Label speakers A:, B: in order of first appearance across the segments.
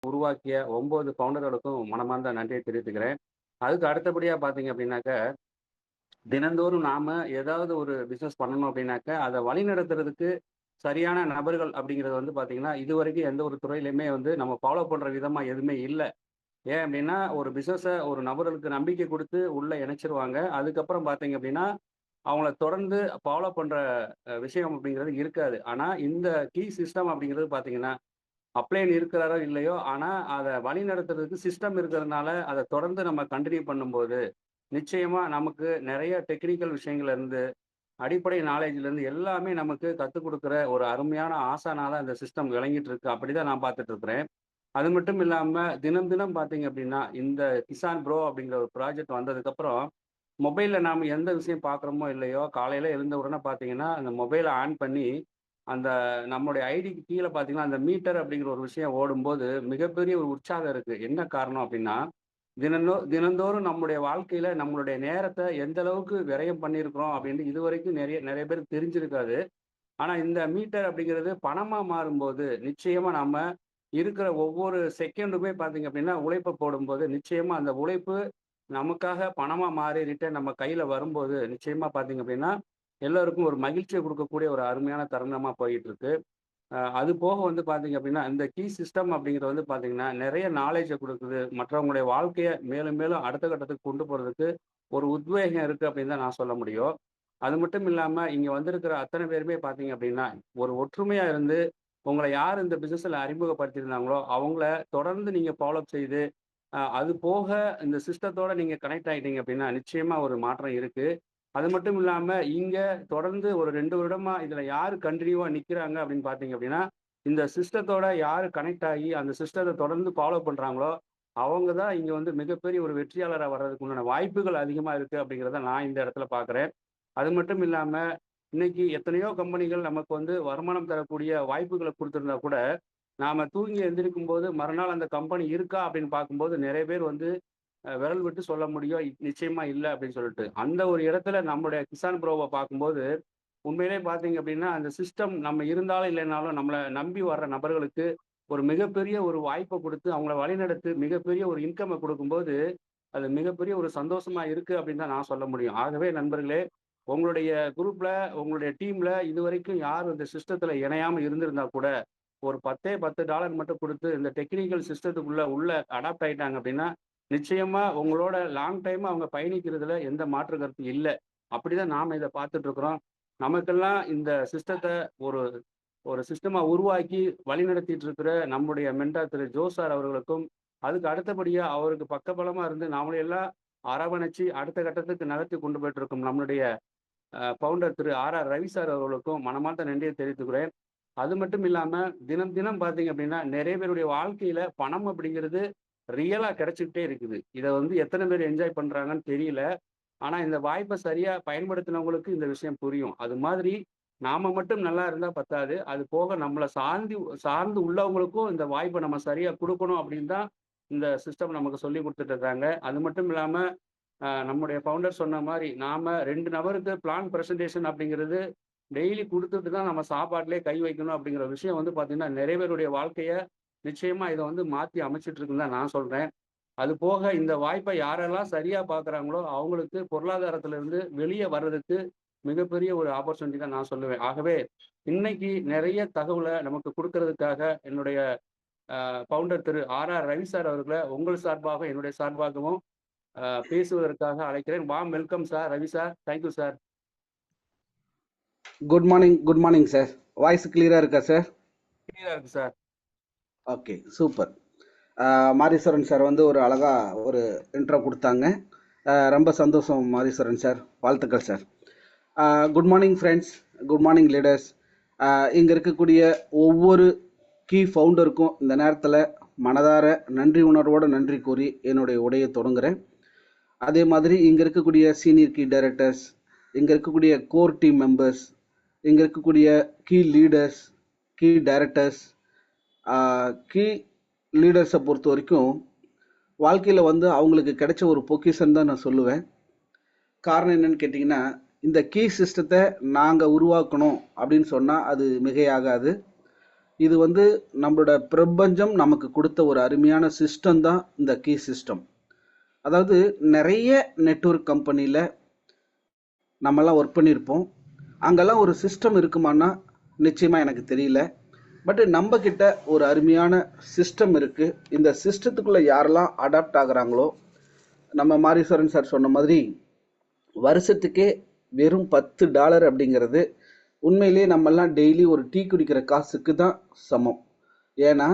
A: உருவாக்கிய 9 ஃபவுண்டர்களுக்கும் மனமார்ந்த நன்றியை தெரிவித்துக்கிறேன். அதுக்கு அடுத்தபடியா பார்த்தீங்க அப்படின்னாக்க, தினந்தோறும் நாம ஏதாவது ஒரு பிசினஸ் பண்ணணும் அப்படின்னாக்க, அத வழிநடத்துறதுக்கு சரியான நபர்கள் அப்படிங்கிறது வந்து பார்த்தீங்கன்னா, இதுவரைக்கும் எந்த ஒரு துறையிலுமே வந்து நம்ம ஃபாலோ பண்ற விதமா எதுவுமே இல்ல. ஏன் அப்படின்னா, ஒரு பிசினஸ ஒரு நபர்களுக்கு நம்பிக்கை குடுத்து உள்ள இணைச்சிருவாங்க. அதுக்கப்புறம் பார்த்தீங்க அப்படின்னா, அவங்கள தொடர்ந்து ஃபாலோ பண்ற விஷயம் அப்படிங்கிறது இருக்காது. ஆனா, இந்த கீ சிஸ்டம் அப்படிங்கிறது பார்த்தீங்கன்னா, அப்ளைன் இருக்கிறாரோ இல்லையோ, ஆனா அத வழிநடத்துறதுக்கு சிஸ்டம் இருக்கிறதுனால, அத தொடர்ந்து நம்ம கன்டின்யூ பண்ணும்போது, நிச்சயமா நமக்கு நெறைய டெக்னிக்கல் விஷயங்கள்ல இருந்து, அடிப்படை நாலேட்ஜ்ல இருந்து எல்லாமே நமக்கு கத்துக் குடுக்குற ஒரு அருமையான ஆசானா தான் இந்த சிஸ்டம் விளங்கிட்டு இருக்கு. அப்படிதான் நான் பார்த்துட்டு இருக்கிறேன். அது மட்டும் இல்லாம தினம் தினம் பார்த்தீங்க அப்படின்னா, இந்த கிசான் ப்ரோ அப்படிங்கிற ஒரு ப்ராஜெக்ட் வந்ததுக்கப்புறம், மொபைல்ல நாம எந்த விஷயம் பார்க்குறோமோ இல்லையோ, காலையில எழுந்த உடனே பார்த்தீங்கன்னா, அந்த மொபைல ஆன் பண்ணி, அந்த நம்முடைய ஐடிக்கு கீழ பார்த்தீங்கன்னா, அந்த மீட்டர் அப்படிங்கிற ஒரு விஷயம் ஓடும்போது, மிகப்பெரிய ஒரு உற்சாகம் இருக்கு. என்ன காரணம் அப்படின்னா, தினந்தோறும் நம்முடைய வாழ்க்கையில நம்மளுடைய நேரத்த எந்த அளவுக்கு விரயம் பண்ணியிருக்கிறோம் அப்படின்னு இதுவரைக்கும் நெறைய நெறைய பேருக்கு தெரிஞ்சிருக்காது. ஆனா, இந்த மீட்டர் அப்படிங்கிறது பணமா மாறும்போது, நிச்சயமா நம்ம இருக்கிற ஒவ்வொரு செகண்டுமே பார்த்தீங்க அப்படின்னா, உழைப்ப போடும்போது, நிச்சயமா அந்த உழைப்பு நமக்காக பணமா மாறி ரிட்டர்ன் நம்ம கையில வரும்போது, நிச்சயமா பார்த்தீங்க அப்படின்னா, எல்லோருக்கும் ஒரு மகிழ்ச்சிய குடுக்கக்கூடிய ஒரு அருமையான தருணமா போயிட்டு இருக்கு. அது போக வந்து பார்த்தீங்க அப்படின்னா, இந்த கீ சிஸ்டம் அப்படிங்கிறது வந்து பார்த்தீங்கன்னா, நெறைய நாலேட்ஜ குடுக்குது. மற்றவங்களுடைய வாழ்க்கைய மேலும் மேலும் அடுத்த கட்டத்துக்கு கொண்டு போறதுக்கு ஒரு உத்வேகம் இருக்கு அப்படின்னு தான் நான் சொல்ல முடியும். அது மட்டும் இல்லாம, இங்க வந்திருக்கிற அத்தன பேருமே பார்த்தீங்க அப்படின்னா, ஒரு ஒற்றுமையா இருந்து, உங்கள யார் இந்த பிசினஸ்ல அறிமுகப்படுத்தியிருந்தாங்களோ, அவங்கள தொடர்ந்து நீங்க ஃபாலோ அப் செய்து, அது போக இந்த சிஸ்டத்தோட நீங்க கனெக்ட் ஆயிட்டீங்க அப்படின்னா, நிச்சயமா ஒரு மாற்றம் இருக்கு. அது மட்டும் இல்லாம, இங்க தொடர்ந்து ஒரு 2 வருடமா இதுல யாரு கன்டினியூவா நிக்கிறாங்க அப்படின்னு பார்த்தீங்க அப்படின்னா, இந்த சிஸ்டத்தோட யாரு கனெக்ட் ஆகி, அந்த சிஸ்டத்த தொடர்ந்து ஃபாலோ பண்றாங்களோ, அவங்க தான் இங்க வந்து மிகப்பெரிய ஒரு வெற்றியாளரா வர்றதுக்கு உண்டான வாய்ப்புகள் அதிகமா இருக்கு அப்படிங்கிறத நான் இந்த இடத்துல பார்க்குறேன். அது மட்டும் இல்லாம, இன்னைக்கு எத்தனையோ கம்பெனிகள் நமக்கு வந்து வருமானம் தரக்கூடிய வாய்ப்புகள குடுத்திருந்தா கூட, நாம தூங்கி எந்திரிக்கும்போது மறுநாள் அந்த கம்பெனி இருக்கா அப்படின்னு பார்க்கும்போது, நெறைய பேர் வந்து விரல் விட்டு சொல்ல முடியும். நிச்சயமா இல்ல அப்படின்னு சொல்லிட்டு. அந்த ஒரு இடத்துல நம்முடைய கிசான் ப்ரோவ பார்க்கும்போது, உண்மையிலேயே பார்த்தீங்க அப்படின்னா, அந்த சிஸ்டம் நம்ம இருந்தாலும் இல்லைனாலும் நம்மள நம்பி வர்ற நபர்களுக்கு ஒரு மிகப்பெரிய ஒரு வாய்ப்ப குடுத்து, அவங்கள வழிநடத்தி மிகப்பெரிய ஒரு இன்கம்ம குடுக்கும்போது, அது மிகப்பெரிய ஒரு சந்தோஷமா இருக்கு அப்படின்னு தான் நான் சொல்ல முடியும். ஆகவே நண்பர்களே, உங்களுடைய குரூப்ல, உங்களுடைய டீம்ல இதுவரைக்கும் யாரும் இந்த சிஸ்டத்துல இணையாம இருந்திருந்தா கூட, ஒரு 10 $10 மட்டும் குடுத்து இந்த டெக்னிக்கல் சிஸ்டத்துக்குள்ள உள்ள அடாப்ட் ஆயிட்டாங்க அப்படின்னா, நிச்சயமா உங்களோட லாங் டைமா அவங்க பயணிக்கிறதுல எந்த மாற்று கருத்து இல்ல. அப்படிதான் நாம இத பார்த்துட்டு இருக்கிறோம். நமக்கெல்லாம் இந்த சிஸ்டத்த ஒரு ஒரு சிஸ்டமா உருவாக்கி வழிநடத்திட்டு இருக்கிற நம்முடைய மென்டார் திரு ஜோ சார் அவர்களுக்கும், அதுக்கு அடுத்தபடியா அவருக்கு பக்கபலமா இருந்து நம்மள எல்லாம் அரவணைச்சு அடுத்த கட்டத்துக்கு நகர்த்தி கொண்டு போயிட்டு இருக்கும் நம்மளுடைய ஃபவுண்டர் திரு ஆர்.ஆர். ரவி சார் அவர்களுக்கும் மனமார்ந்த நன்றியை தெரிவித்துக்கிறேன். அது மட்டும் இல்லாம, தினம் தினம் பார்த்தீங்க அப்படின்னா, நெறைய பேருடைய வாழ்க்கையில பணம் அப்படிங்கிறது ரியலா கிடைச்சுக்கிட்டே இருக்குது. இத வந்து எத்தன பேர் என்ஜாய் பண்றாங்கன்னு தெரியல. ஆனா, இந்த வாய்ப்ப சரியா பயன்படுத்தினவங்களுக்கு இந்த விஷயம் புரியும். அது மாதிரி நாம மட்டும் நல்லா இருந்தா பத்தாது. அது போக நம்மள சார்ந்து உள்ளவங்களுக்கும் இந்த வாய்ப்ப நம்ம சரியா குடுக்கணும் அப்படின்னு தான் இந்த சிஸ்டம் நமக்கு சொல்லிக் குடுத்துட்டு இருக்காங்க. அது மட்டும் இல்லாம நம்முடைய ஃபவுண்டர் சொன்ன மாரி, நாம 2 நபருக்கு பிளான் பிரசன்டேஷன் அப்படிங்கிறது டெய்லி குடுத்துட்டு தான் நம்ம சாப்பாட்டிலே கை வைக்கணும் அப்படிங்கிற விஷயம் வந்து பார்த்தீங்கன்னா, நெறைய பேருடைய வாழ்க்கைய நிச்சயமா இத வந்து மாத்தி அமைச்சுட்டு இருக்குன்னு தான் நான் சொல்றேன். அது போக இந்த வாய்ப்ப யாரெல்லாம் சரியா பார்க்குறாங்களோ, அவங்களுக்கு பொருளாதாரத்திலிருந்து வெளிய வர்றதுக்கு மிகப்பெரிய ஒரு ஆப்பர்ச்சுனிட்டி தான் நான் சொல்லுவேன். ஆகவே இன்னைக்கு நெறைய தகவல நமக்கு குடுக்கறதுக்காக என்னுடைய ஃபவுண்டர் திரு ஆர்.ஆர். ரவி சார் அவர்கள உங்கள் சார்பாக, என்னுடைய சார்பாகவும் பேசுவதற்காக அழைக்கிறேன். Warm welcome sir, Ravi sir. Thank you sir.
B: Good morning sir. Voice கிளியரா இருக்கா சார்?
A: கிளியரா இருக்கு sir.
B: Okay, super. Mariswaran sir வந்து ஒரு அழகா ஒரு இன்ட்ரோ கொடுத்தாங்க. ரொம்ப சந்தோஷம் மாரீஸ்வரன் சார், வாழ்த்துக்கள் sir. Good morning friends, good morning leaders. இங்கே இருக்கக்கூடிய ஒவ்வொரு கீ ஃபவுண்டருக்கும் இந்த நேரத்தில் மனதார நன்றி உணர்வோடு நன்றி கூறி என்னுடைய உரையை தொடங்குகிறேன். அதே மாதிரி இங்கே இருக்கக்கூடிய சீனியர் கீ டைரக்டர்ஸ், இங்கே இருக்கக்கூடிய கோர் டீம் மெம்பர்ஸ், இங்கே இருக்கக்கூடிய key leaders, key directors, key லீடர்ஸை பொறுத்த வரைக்கும் வாழ்க்கையில் வந்து அவங்களுக்கு கிடைச்ச ஒரு பொக்கிஷன் தான் நான் சொல்லுவேன். காரணம் என்னன்னு கேட்டிங்கன்னா, இந்த கீ சிஸ்டத்தை நாங்கள் உருவாக்கணும் அப்படின்னு சொன்னால் அது மிகையாகாது. இது வந்து நம்மளோட பிரபஞ்சம் நமக்கு கொடுத்த ஒரு அருமையான சிஸ்டம் தான் இந்த கீ சிஸ்டம். அதாவது நிறைய நெட்வொர்க் கம்பெனியில் நம்மெல்லாம் ஒர்க் பண்ணியிருப்போம். அங்கெல்லாம் ஒரு சிஸ்டம் இருக்குமான்னா நிச்சயமாக எனக்கு தெரியல. பட் நம்ம கிட்ட ஒரு அருமையான சிஸ்டம் இருக்குது. இந்த சிஸ்டத்துக்குள்ளே யாரெல்லாம் அடாப்ட் ஆகுறாங்களோ, நம்ம மாரீஸ்வரன் சார் சொன்ன மாதிரி வருஷத்துக்கே வெறும் $10 அப்படிங்கிறது உண்மையிலேயே நம்மெல்லாம் டெய்லி ஒரு டீ குடிக்கிற காசுக்கு தான் சமம். ஏன்னா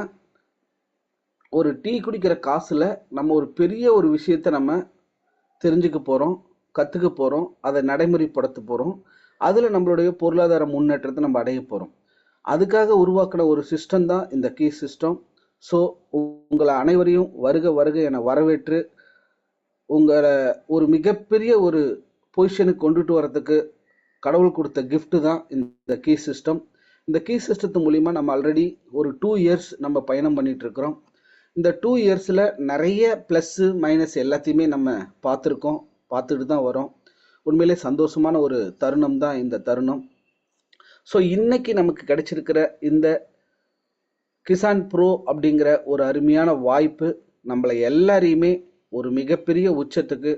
B: ஒரு டீ குடிக்கிற காசில் நம்ம ஒரு பெரிய ஒரு விஷயத்தை நம்ம தெரிஞ்சுக்க போகிறோம், கற்றுக்க போகிறோம், அதை நடைமுறைப்படுத்த போகிறோம். அதில் நம்மளுடைய பொருளாதார முன்னேற்றத்தை நம்ம அடைய போகிறோம். அதுக்காக உருவாக்கின ஒரு சிஸ்டம் தான் இந்த கீ சிஸ்டம். ஸோ உங்களை அனைவரையும் வருக வருக என வரவேற்று உங்களை ஒரு மிகப்பெரிய ஒரு பொசிஷனுக்கு கொண்டுட்டு வரதுக்கு கடவுள் கொடுத்த gift தான் இந்த கீ சிஸ்டம். இந்த கீ சிஸ்டத்து மூலிமா நம்ம ஆல்ரெடி ஒரு 2 இயர்ஸ் நம்ம பயணம் பண்ணிட்டு இருக்கிறோம். இந்த 2 இயர்ஸில் நிறைய ப்ளஸ்ஸு மைனஸ் எல்லாத்தையுமே நம்ம பார்த்துட்டு தான் வரோம். உண்மையிலே சந்தோஷமான ஒரு தருணம் தான் இந்த தருணம். ஸோ இன்னைக்கு நமக்கு கிடைச்சிருக்கிற இந்த கிசான் ப்ரோ அப்படிங்கிற ஒரு அருமையான வாய்ப்பு நம்மளை எல்லாரையுமே ஒரு மிகப்பெரிய உச்சத்துக்கு,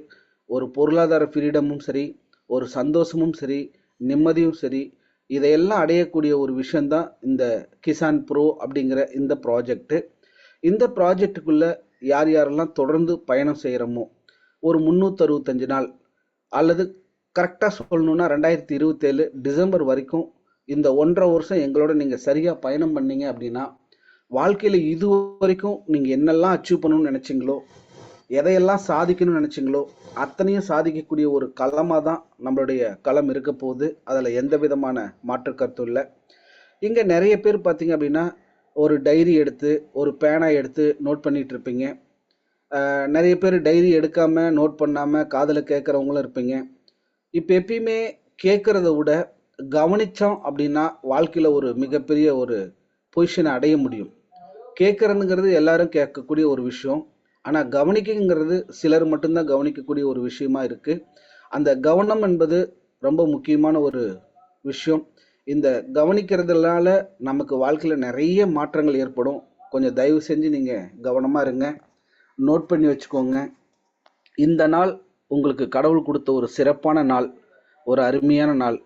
B: ஒரு பொருளாதார ஃப்ரீடமும் சரி, ஒரு சந்தோஷமும் சரி, நிம்மதியும் சரி, இதையெல்லாம் அடையக்கூடிய ஒரு விஷயந்தான் இந்த கிசான் ப்ரோ அப்படிங்கிற இந்த ப்ராஜெக்ட்டு. இந்த ப்ராஜெக்டுக்குள்ளே யார் யாரெல்லாம் தொடர்ந்து பயணம் செய்கிறோமோ, ஒரு 365 நாள் அல்லது கரெக்டாக சொல்லணுன்னா 2027 டிசம்பர் வரைக்கும் இந்த 1.5 வருஷம் எங்களோட நீங்கள் சரியாக பயணம் பண்ணீங்க அப்படின்னா, வாழ்க்கையில் இது வரைக்கும் நீங்கள் என்னெல்லாம் அச்சீவ் பண்ணணும்னு நினச்சிங்களோ, எதையெல்லாம் சாதிக்கணும்னு நினச்சிங்களோ, அத்தனையும் சாதிக்கக்கூடிய ஒரு களமாக தான் நம்மளுடைய களம் இருக்க போகுது. அதில் எந்த விதமான மாற்று கருத்தும் இல்லை. இங்கே நிறைய பேர் பார்த்தீங்க அப்படின்னா ஒரு டைரி எடுத்து ஒரு பேனா எடுத்து நோட் பண்ணிகிட்டு இருப்பீங்க. நிறைய பேர் டைரி எடுக்காமல் நோட் பண்ணாமல் காதில் கேட்குறவங்களும் இருப்பீங்க. இப்போ எப்பயுமே கேட்குறத விட கவனித்தோம் அப்படின்னா வாழ்க்கையில் ஒரு மிகப்பெரிய ஒரு பொசிஷனை அடைய முடியும். கேட்குறதுங்கிறது எல்லாரும் கேட்கக்கூடிய ஒரு விஷயம். ஆனால் கவனிக்குங்கிறது சிலர் மட்டும்தான் கவனிக்கக்கூடிய ஒரு விஷயமா இருக்குது. அந்த கவனம் என்பது ரொம்ப முக்கியமான ஒரு விஷயம். இந்த கவனிக்கிறதுனால நமக்கு வாழ்க்கையில் நிறைய மாற்றங்கள் ஏற்படும். கொஞ்சம் தயவு செஞ்சு நீங்கள் கவனமாக இருங்க, நோட் பண்ணி வச்சுக்கோங்க. இந்த நாள் உங்களுக்கு கடவுள் கொடுத்த ஒரு சிறப்பான நாள், ஒரு அருமையான நாள்.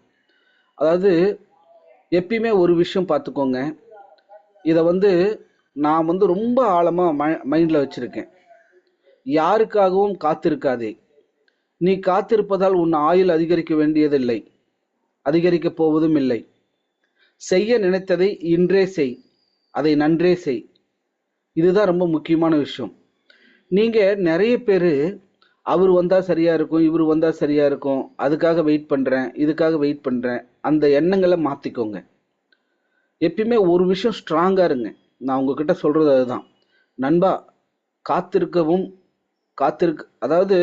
B: அதாவது எப்பயுமே ஒரு விஷயம் பார்த்துக்கோங்க, இதை வந்து நான் வந்து ரொம்ப ஆழமாக மைண்டில் வச்சுருக்கேன். யாருக்காகவும் காத்திருக்காதே. நீ காத்திருப்பதால் உன் ஆயுள் அதிகரிக்க வேண்டியதில்லை, அதிகரிக்கப் போவதும் இல்லை. செய்ய நினைத்ததை இன்றே செய், அதை நன்றே செய். இதுதான் ரொம்ப முக்கியமான விஷயம். நீங்கள் நிறைய பேர் அவர் வந்தால் சரியாக இருக்கும், இவர் வந்தால் சரியாக இருக்கும், அதுக்காக வெயிட் பண்ணுறேன், இதுக்காக வெயிட் பண்ணுறேன், அந்த எண்ணங்களை மாற்றிக்கோங்க. எப்பயுமே ஒரு விஷயம் ஸ்ட்ராங்காக இருங்க. நான் உங்ககிட்ட சொல்கிறது அதுதான் நண்பா. அதாவது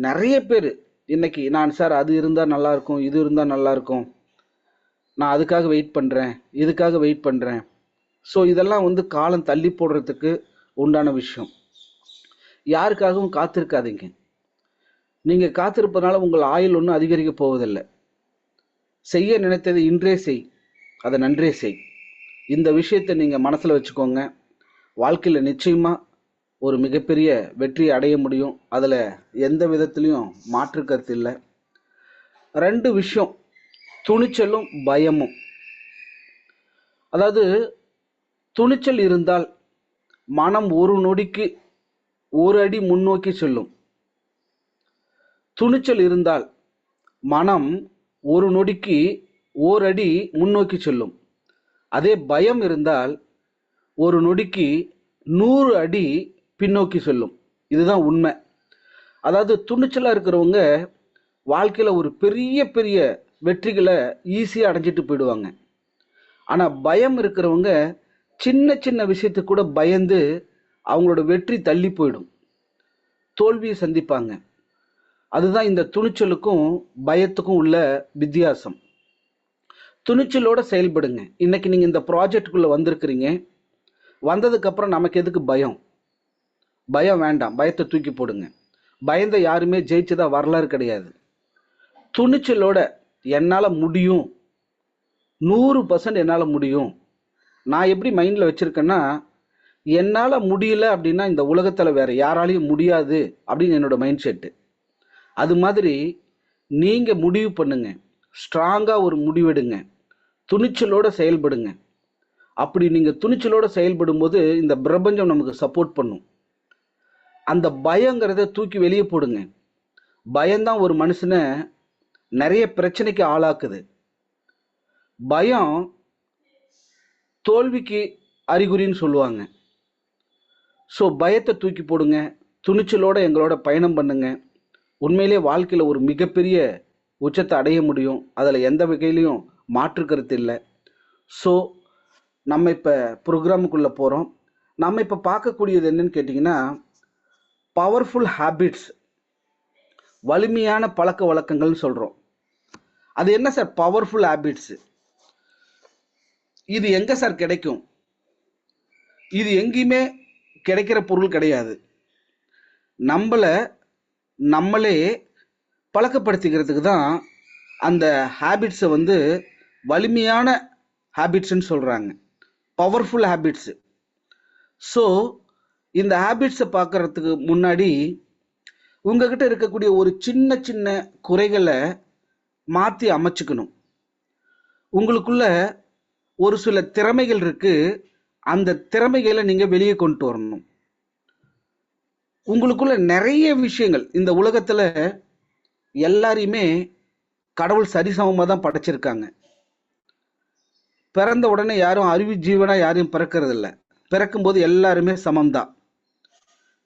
B: நிறைய பேர் இன்னைக்கு நான் சார் அது இருந்தால் நல்லாயிருக்கும், இது இருந்தால் நல்லாயிருக்கும், நான் அதுக்காக வெயிட் பண்ணுறேன், இதுக்காக வெயிட் பண்ணுறேன். ஸோ இதெல்லாம் வந்து காலம் தள்ளி போடுறதுக்கு உண்டான விஷயம். யாருக்காகவும் காத்திருக்காதீங்க. நீங்கள் காத்திருப்பதனால உங்கள் ஆயுள் ஒன்றும் அதிகரிக்க போவதில்லை. செய்ய நினைத்ததை இன்றே செய், அதை நன்றே செய். இந்த விஷயத்தை நீங்கள் மனசில் வச்சுக்கோங்க. வாழ்க்கையில் நிச்சயமாக ஒரு மிகப்பெரிய வெற்றி அடைய முடியும். அதில் எந்த விதத்துலையும் மாற்று கருத்து இல்லை. 2 விஷயம், துணிச்சலும் பயமும். அதாவது துணிச்சல் இருந்தால் மனம் ஒரு நொடிக்கு ஒரு அடி முன்னோக்கி செல்லும். துணிச்சல் இருந்தால் மனம் ஒரு நொடிக்கு ஓர் அடி முன்னோக்கி செல்லும். அதே பயம் இருந்தால் ஒரு நொடிக்கு 100 அடி பின்னோக்கி செல்லும். இதுதான் உண்மை. அதாவது துணிச்சலாக இருக்கிறவங்க வாழ்க்கையில் ஒரு பெரிய பெரிய வெற்றிகளை ஈஸியாக அடைஞ்சிட்டு போயிடுவாங்க. ஆனால் பயம் இருக்கிறவங்க சின்ன சின்ன விஷயத்துக்கு கூட பயந்து அவங்களோட வெற்றி தள்ளி போயிடும், தோல்வியை சந்திப்பாங்க. அதுதான் இந்த துணிச்சலுக்கும் பயத்துக்கும் உள்ள வித்தியாசம். துணிச்சலோட செயல்படுங்க. இன்னைக்கு நீங்கள் இந்த ப்ராஜெக்டுக்குள்ளே வந்திருக்கிறீங்க. வந்ததுக்கப்புறம் நமக்கு எதுக்கு பயம்? பயம் வேண்டாம், பயத்தை தூக்கி போடுங்க. பயந்த யாருமே ஜெயிச்சதா வரலாறு கிடையாது. துணிச்சலோட என்னால் முடியும், 100% என்னால் முடியும், நான் எப்படி மைண்டில் வச்சுருக்கேன்னா, என்னால் முடியல அப்படின்னா இந்த உலகத்தில் வேறு யாராலையும் முடியாது அப்படின்னு என்னோட மைண்ட் செட்டு. அது மாதிரி நீங்கள் முடிவு பண்ணுங்க, ஸ்ட்ராங்காக ஒரு முடிவெடுங்க, துணிச்சலோடு செயல்படுங்க. அப்படி நீங்கள் துணிச்சலோடு செயல்படும்போது இந்த பிரபஞ்சம் நமக்கு சப்போர்ட் பண்ணும். அந்த பயங்கிறத தூக்கி வெளியே போடுங்க. பயம்தான் ஒரு மனுஷனை நிறைய பிரச்சனைக்கு ஆளாக்குது. பயம் தோல்விக்கு அறிகுறின்னு சொல்லுவாங்க. ஸோ பயத்தை தூக்கி போடுங்க, துணிச்சலோட எங்களோட பயணம் பண்ணுங்க. உண்மையிலே வாழ்க்கையில் ஒரு மிகப்பெரிய உச்சத்தை அடைய முடியும். அதில் எந்த வகையிலையும் மாற்று கருத்து இல்லை. ஸோ நம்ம இப்போ ப்ரோக்ராமுக்குள்ளே போகிறோம். நம்ம இப்போ பார்க்கக்கூடியது என்னன்னு கேட்டிங்கன்னா, பவர்ஃபுல் ஹேபிட்ஸ், வலிமையான பழக்க வழக்கங்கள்னு சொல்கிறோம். அது என்ன சார் பவர்ஃபுல் ஹேபிட்ஸு? இது எங்கே சார் கிடைக்கும்? இது எங்கேயுமே கிடைக்கிற பொருள் கிடையாது. நம்மளே பழக்கப்படுத்திக்கிறதுக்கு தான் அந்த ஹேபிட்ஸை வந்து வலிமையான ஹேபிட்ஸ்ன்னு சொல்கிறாங்க, பவர்ஃபுல் ஹேபிட்ஸு. ஸோ இந்த ஹேபிட்ஸை பார்க்குறதுக்கு முன்னாடி உங்ககிட்ட இருக்கக்கூடிய ஒரு சின்ன சின்ன குறைகளை மாற்றி அமைச்சுக்கணும். உங்களுக்குள்ள ஒரு சில திறமைகள் இருக்குது, அந்த திறமைகளை நீங்கள் வெளியே கொண்டு வரணும். உங்களுக்குள்ள நிறைய விஷயங்கள், இந்த உலகத்தில் எல்லாரையுமே கடவுள் சரிசமமாக தான் படைச்சிருக்காங்க. பிறந்த உடனே யாரும் அறிவு ஜீவனாக யாரையும் பிறக்கிறதில்ல. பிறக்கும்போது எல்லாருமே சமம்தான்.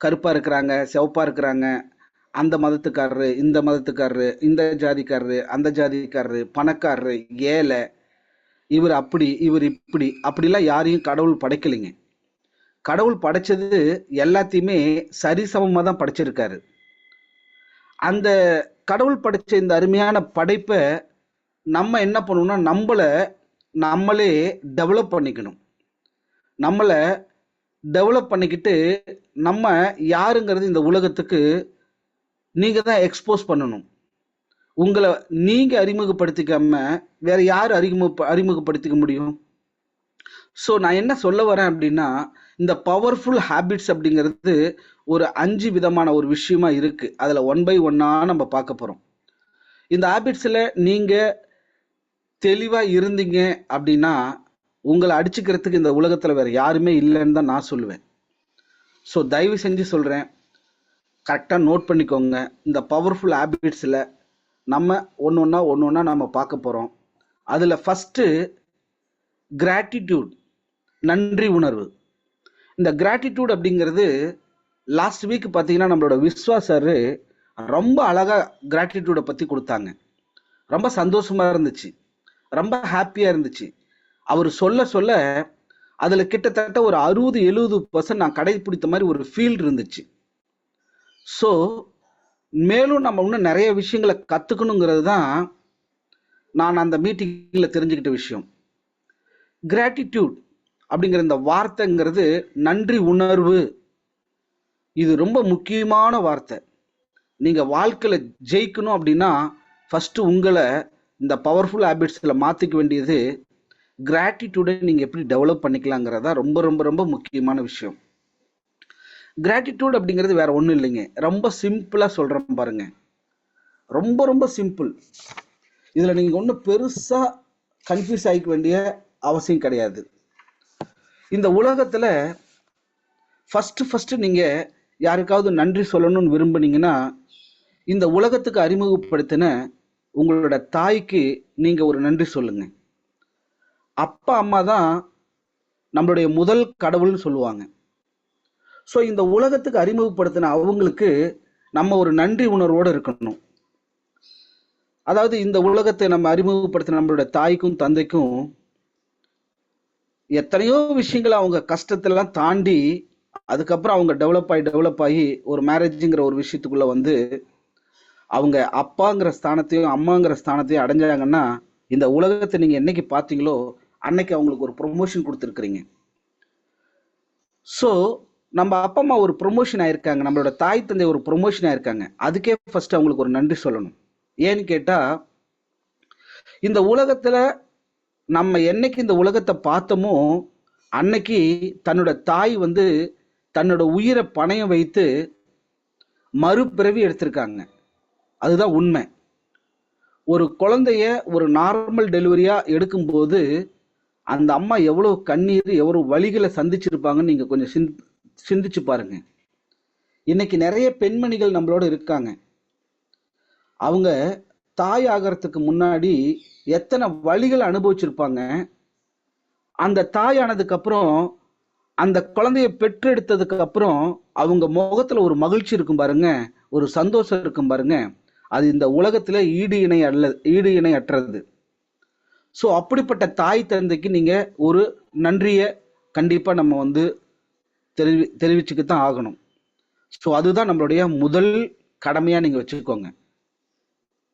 B: கருப்பாக இருக்கிறாங்க, சிவப்பாக இருக்கிறாங்க, அந்த மதத்துக்காரரு, இந்த மதத்துக்காரரு, இந்த ஜாதிக்காரரு, அந்த ஜாதிக்காரரு, பணக்காரரு, ஏழை, இவர் அப்படி இவர் இப்படி, அப்படிலாம் யாரையும் கடவுள் படைக்கலைங்க. கடவுள் படைச்சது எல்லாத்தையுமே சரிசமமாக தான் படைச்சிருக்காரு. அந்த கடவுள் படைச்ச இந்த அருமையான படைப்பை நம்ம என்ன பண்ணணும்னா, நம்மளே டெவலப் பண்ணிக்கணும். நம்மளை டெவலப் பண்ணிக்கிட்டு நம்ம யாருங்கிறது இந்த உலகத்துக்கு நீங்கள் தான் எக்ஸ்போஸ் பண்ணணும். உங்களை நீங்கள் அறிமுகப்படுத்திக்காம வேற யார் அறிமுகப்படுத்திக்க முடியும்? ஸோ நான் என்ன சொல்ல வரேன் அப்படின்னா, இந்த பவர்ஃபுல் ஹேபிட்ஸ் அப்படிங்கிறது ஒரு 5 விதமான ஒரு விஷயமா இருக்குது. அதில் 1 by 1 நம்ம பார்க்க போகிறோம். இந்த ஹேபிட்ஸில் நீங்கள் தெளிவாக இருந்தீங்க அப்படின்னா உங்களை அடிச்சுக்கிறதுக்கு இந்த உலகத்தில் வேறு யாருமே இல்லைன்னு தான் நான் சொல்லுவேன். ஸோ தயவு செஞ்சு சொல்கிறேன், கரெக்டாக நோட் பண்ணிக்கோங்க. இந்த பவர்ஃபுல் ஹேபிட்ஸில் நம்ம ஒன்று ஒன்றா நம்ம பார்க்க போகிறோம். அதில் ஃபஸ்ட்டு கிராட்டிடியூட், நன்றி உணர்வு. இந்த கிராட்டிடியூட் அப்படிங்கிறது லாஸ்ட் வீக் பார்த்தீங்கன்னா நம்மளோட விஸ்வா சார் ரொம்ப அழகாக கிராட்டிடியூடை பற்றி கொடுத்தாங்க. ரொம்ப சந்தோஷமாக இருந்துச்சு, ரொம்ப ஹாப்பியாக இருந்துச்சு. அவர் சொல்ல அதில் கிட்டத்தட்ட ஒரு 60-70% நான் கடைபிடித்த மாதிரி ஒரு ஃபீல் இருந்துச்சு. ஸோ மேலும் நம்ம இன்னும் நிறைய விஷயங்களை கற்றுக்கணுங்கிறது தான் நான் அந்த மீட்டிங்கில் தெரிஞ்சுக்கிட்ட விஷயம். கிராட்டிடியூட் அப்படிங்கிற இந்த வார்த்தைங்கிறது நன்றி உணர்வு. இது ரொம்ப முக்கியமான வார்த்தை. நீங்கள் வாழ்க்கையில் ஜெயிக்கணும் அப்படின்னா ஃபஸ்ட்டு உங்களை இந்த பவர்ஃபுல் ஹேபிட்ஸில் மாற்றிக்க வேண்டியது கிராட்டிடியூடை நீங்கள் எப்படி டெவலப் பண்ணிக்கலாங்கிறதா ரொம்ப ரொம்ப ரொம்ப முக்கியமான விஷயம். கிராட்டிடியூட் அப்படிங்கிறது வேற ஒன்றும் இல்லைங்க, ரொம்ப சிம்பிளாக சொல்கிறேன் பாருங்க, ரொம்ப ரொம்ப சிம்பிள். இதில் நீங்கள் ஒன்றும் பெருசாக கன்ஃபியூஸ் ஆகிக்க வேண்டிய அவசியம் கிடையாது. இந்த உலகத்தில் ஃபஸ்ட்டு நீங்கள் யாருக்காவது நன்றி சொல்லணும்னு விரும்புனீங்கன்னா, இந்த உலகத்துக்கு அறிமுகப்படுத்தின உங்களோட தாய்க்கு நீங்கள் ஒரு நன்றி சொல்லுங்கள். அப்பா அம்மா தான் நம்மளுடைய முதல் கடவுள்னு சொல்லுவாங்க. ஸோ இந்த உலகத்துக்கு அறிமுகப்படுத்தின அவங்களுக்கு நம்ம ஒரு நன்றி உணர்வோடு இருக்கணும். அதாவது இந்த உலகத்தை நம்ம அறிமுகப்படுத்தின நம்மளுடைய தாய்க்கும் தந்தைக்கும் எத்தனையோ விஷயங்களை அவங்க கஷ்டத்தெல்லாம் தாண்டி அதுக்கப்புறம் அவங்க டெவலப் ஆகி ஒரு மேரேஜுங்கிற ஒரு விஷயத்துக்குள்ளே வந்து அவங்க அப்பாங்கிற ஸ்தானத்தையும் அம்மாங்கிற ஸ்தானத்தையும் அடைஞ்சாங்கன்னா, இந்த உலகத்தை நீங்கள் என்னைக்கு பார்த்தீங்களோ அன்னைக்கு அவங்களுக்கு ஒரு ப்ரொமோஷன் கொடுத்துருக்குறீங்க. ஸோ நம்ம அப்பா அம்மா ஒரு ப்ரொமோஷன் ஆயிருக்காங்க, நம்மளோட தாய் தந்தை ஒரு ப்ரொமோஷன் ஆயிருக்காங்க. அதுக்கே ஃபர்ஸ்ட் அவங்களுக்கு ஒரு நன்றி சொல்லணும். ஏன்னு கேட்டால், இந்த உலகத்தில் நம்ம என்னைக்கு இந்த உலகத்தை பார்த்தோமோ அன்னைக்கு தன்னோட தாய் வந்து தன்னோட உயிரை பணயம் வைத்து மறுபிறவி எடுத்திருக்காங்க. அதுதான் உண்மை. ஒரு குழந்தைய ஒரு நார்மல் டெலிவரியா எடுக்கும்போது அந்த அம்மா எவ்வளவு கண்ணீர், எவ்வளவு வலிகளை சந்திச்சிருப்பாங்கன்னு நீங்க கொஞ்சம் சிந்திச்சு பாருங்க. இன்னைக்கு நிறைய பெண்மணிகள் நம்மளோட இருக்காங்க. அவங்க தாய் ஆகிறதுக்கு முன்னாடி எத்தனை வலிகளை அனுபவிச்சிருப்பாங்க. அந்த தாய் ஆனதுக்கு அப்புறம், அந்த குழந்தைய பெற்றெடுத்ததுக்கு அப்புறம் அவங்க முகத்துல ஒரு மகிழ்ச்சி இருக்கும் பாருங்க, ஒரு சந்தோஷம் இருக்கும் பாருங்க. அது இந்த உலகத்துல ஈடு இணை அற்றது. ஸோ அப்படிப்பட்ட தாய் தந்தைக்கு நீங்க ஒரு நன்றியை கண்டிப்பா நம்ம வந்து தெரிவிச்சுக்கத்தான் ஆகணும். ஸோ அதுதான் நம்மளுடைய முதல் கடமையா நீங்க வச்சுக்கோங்க.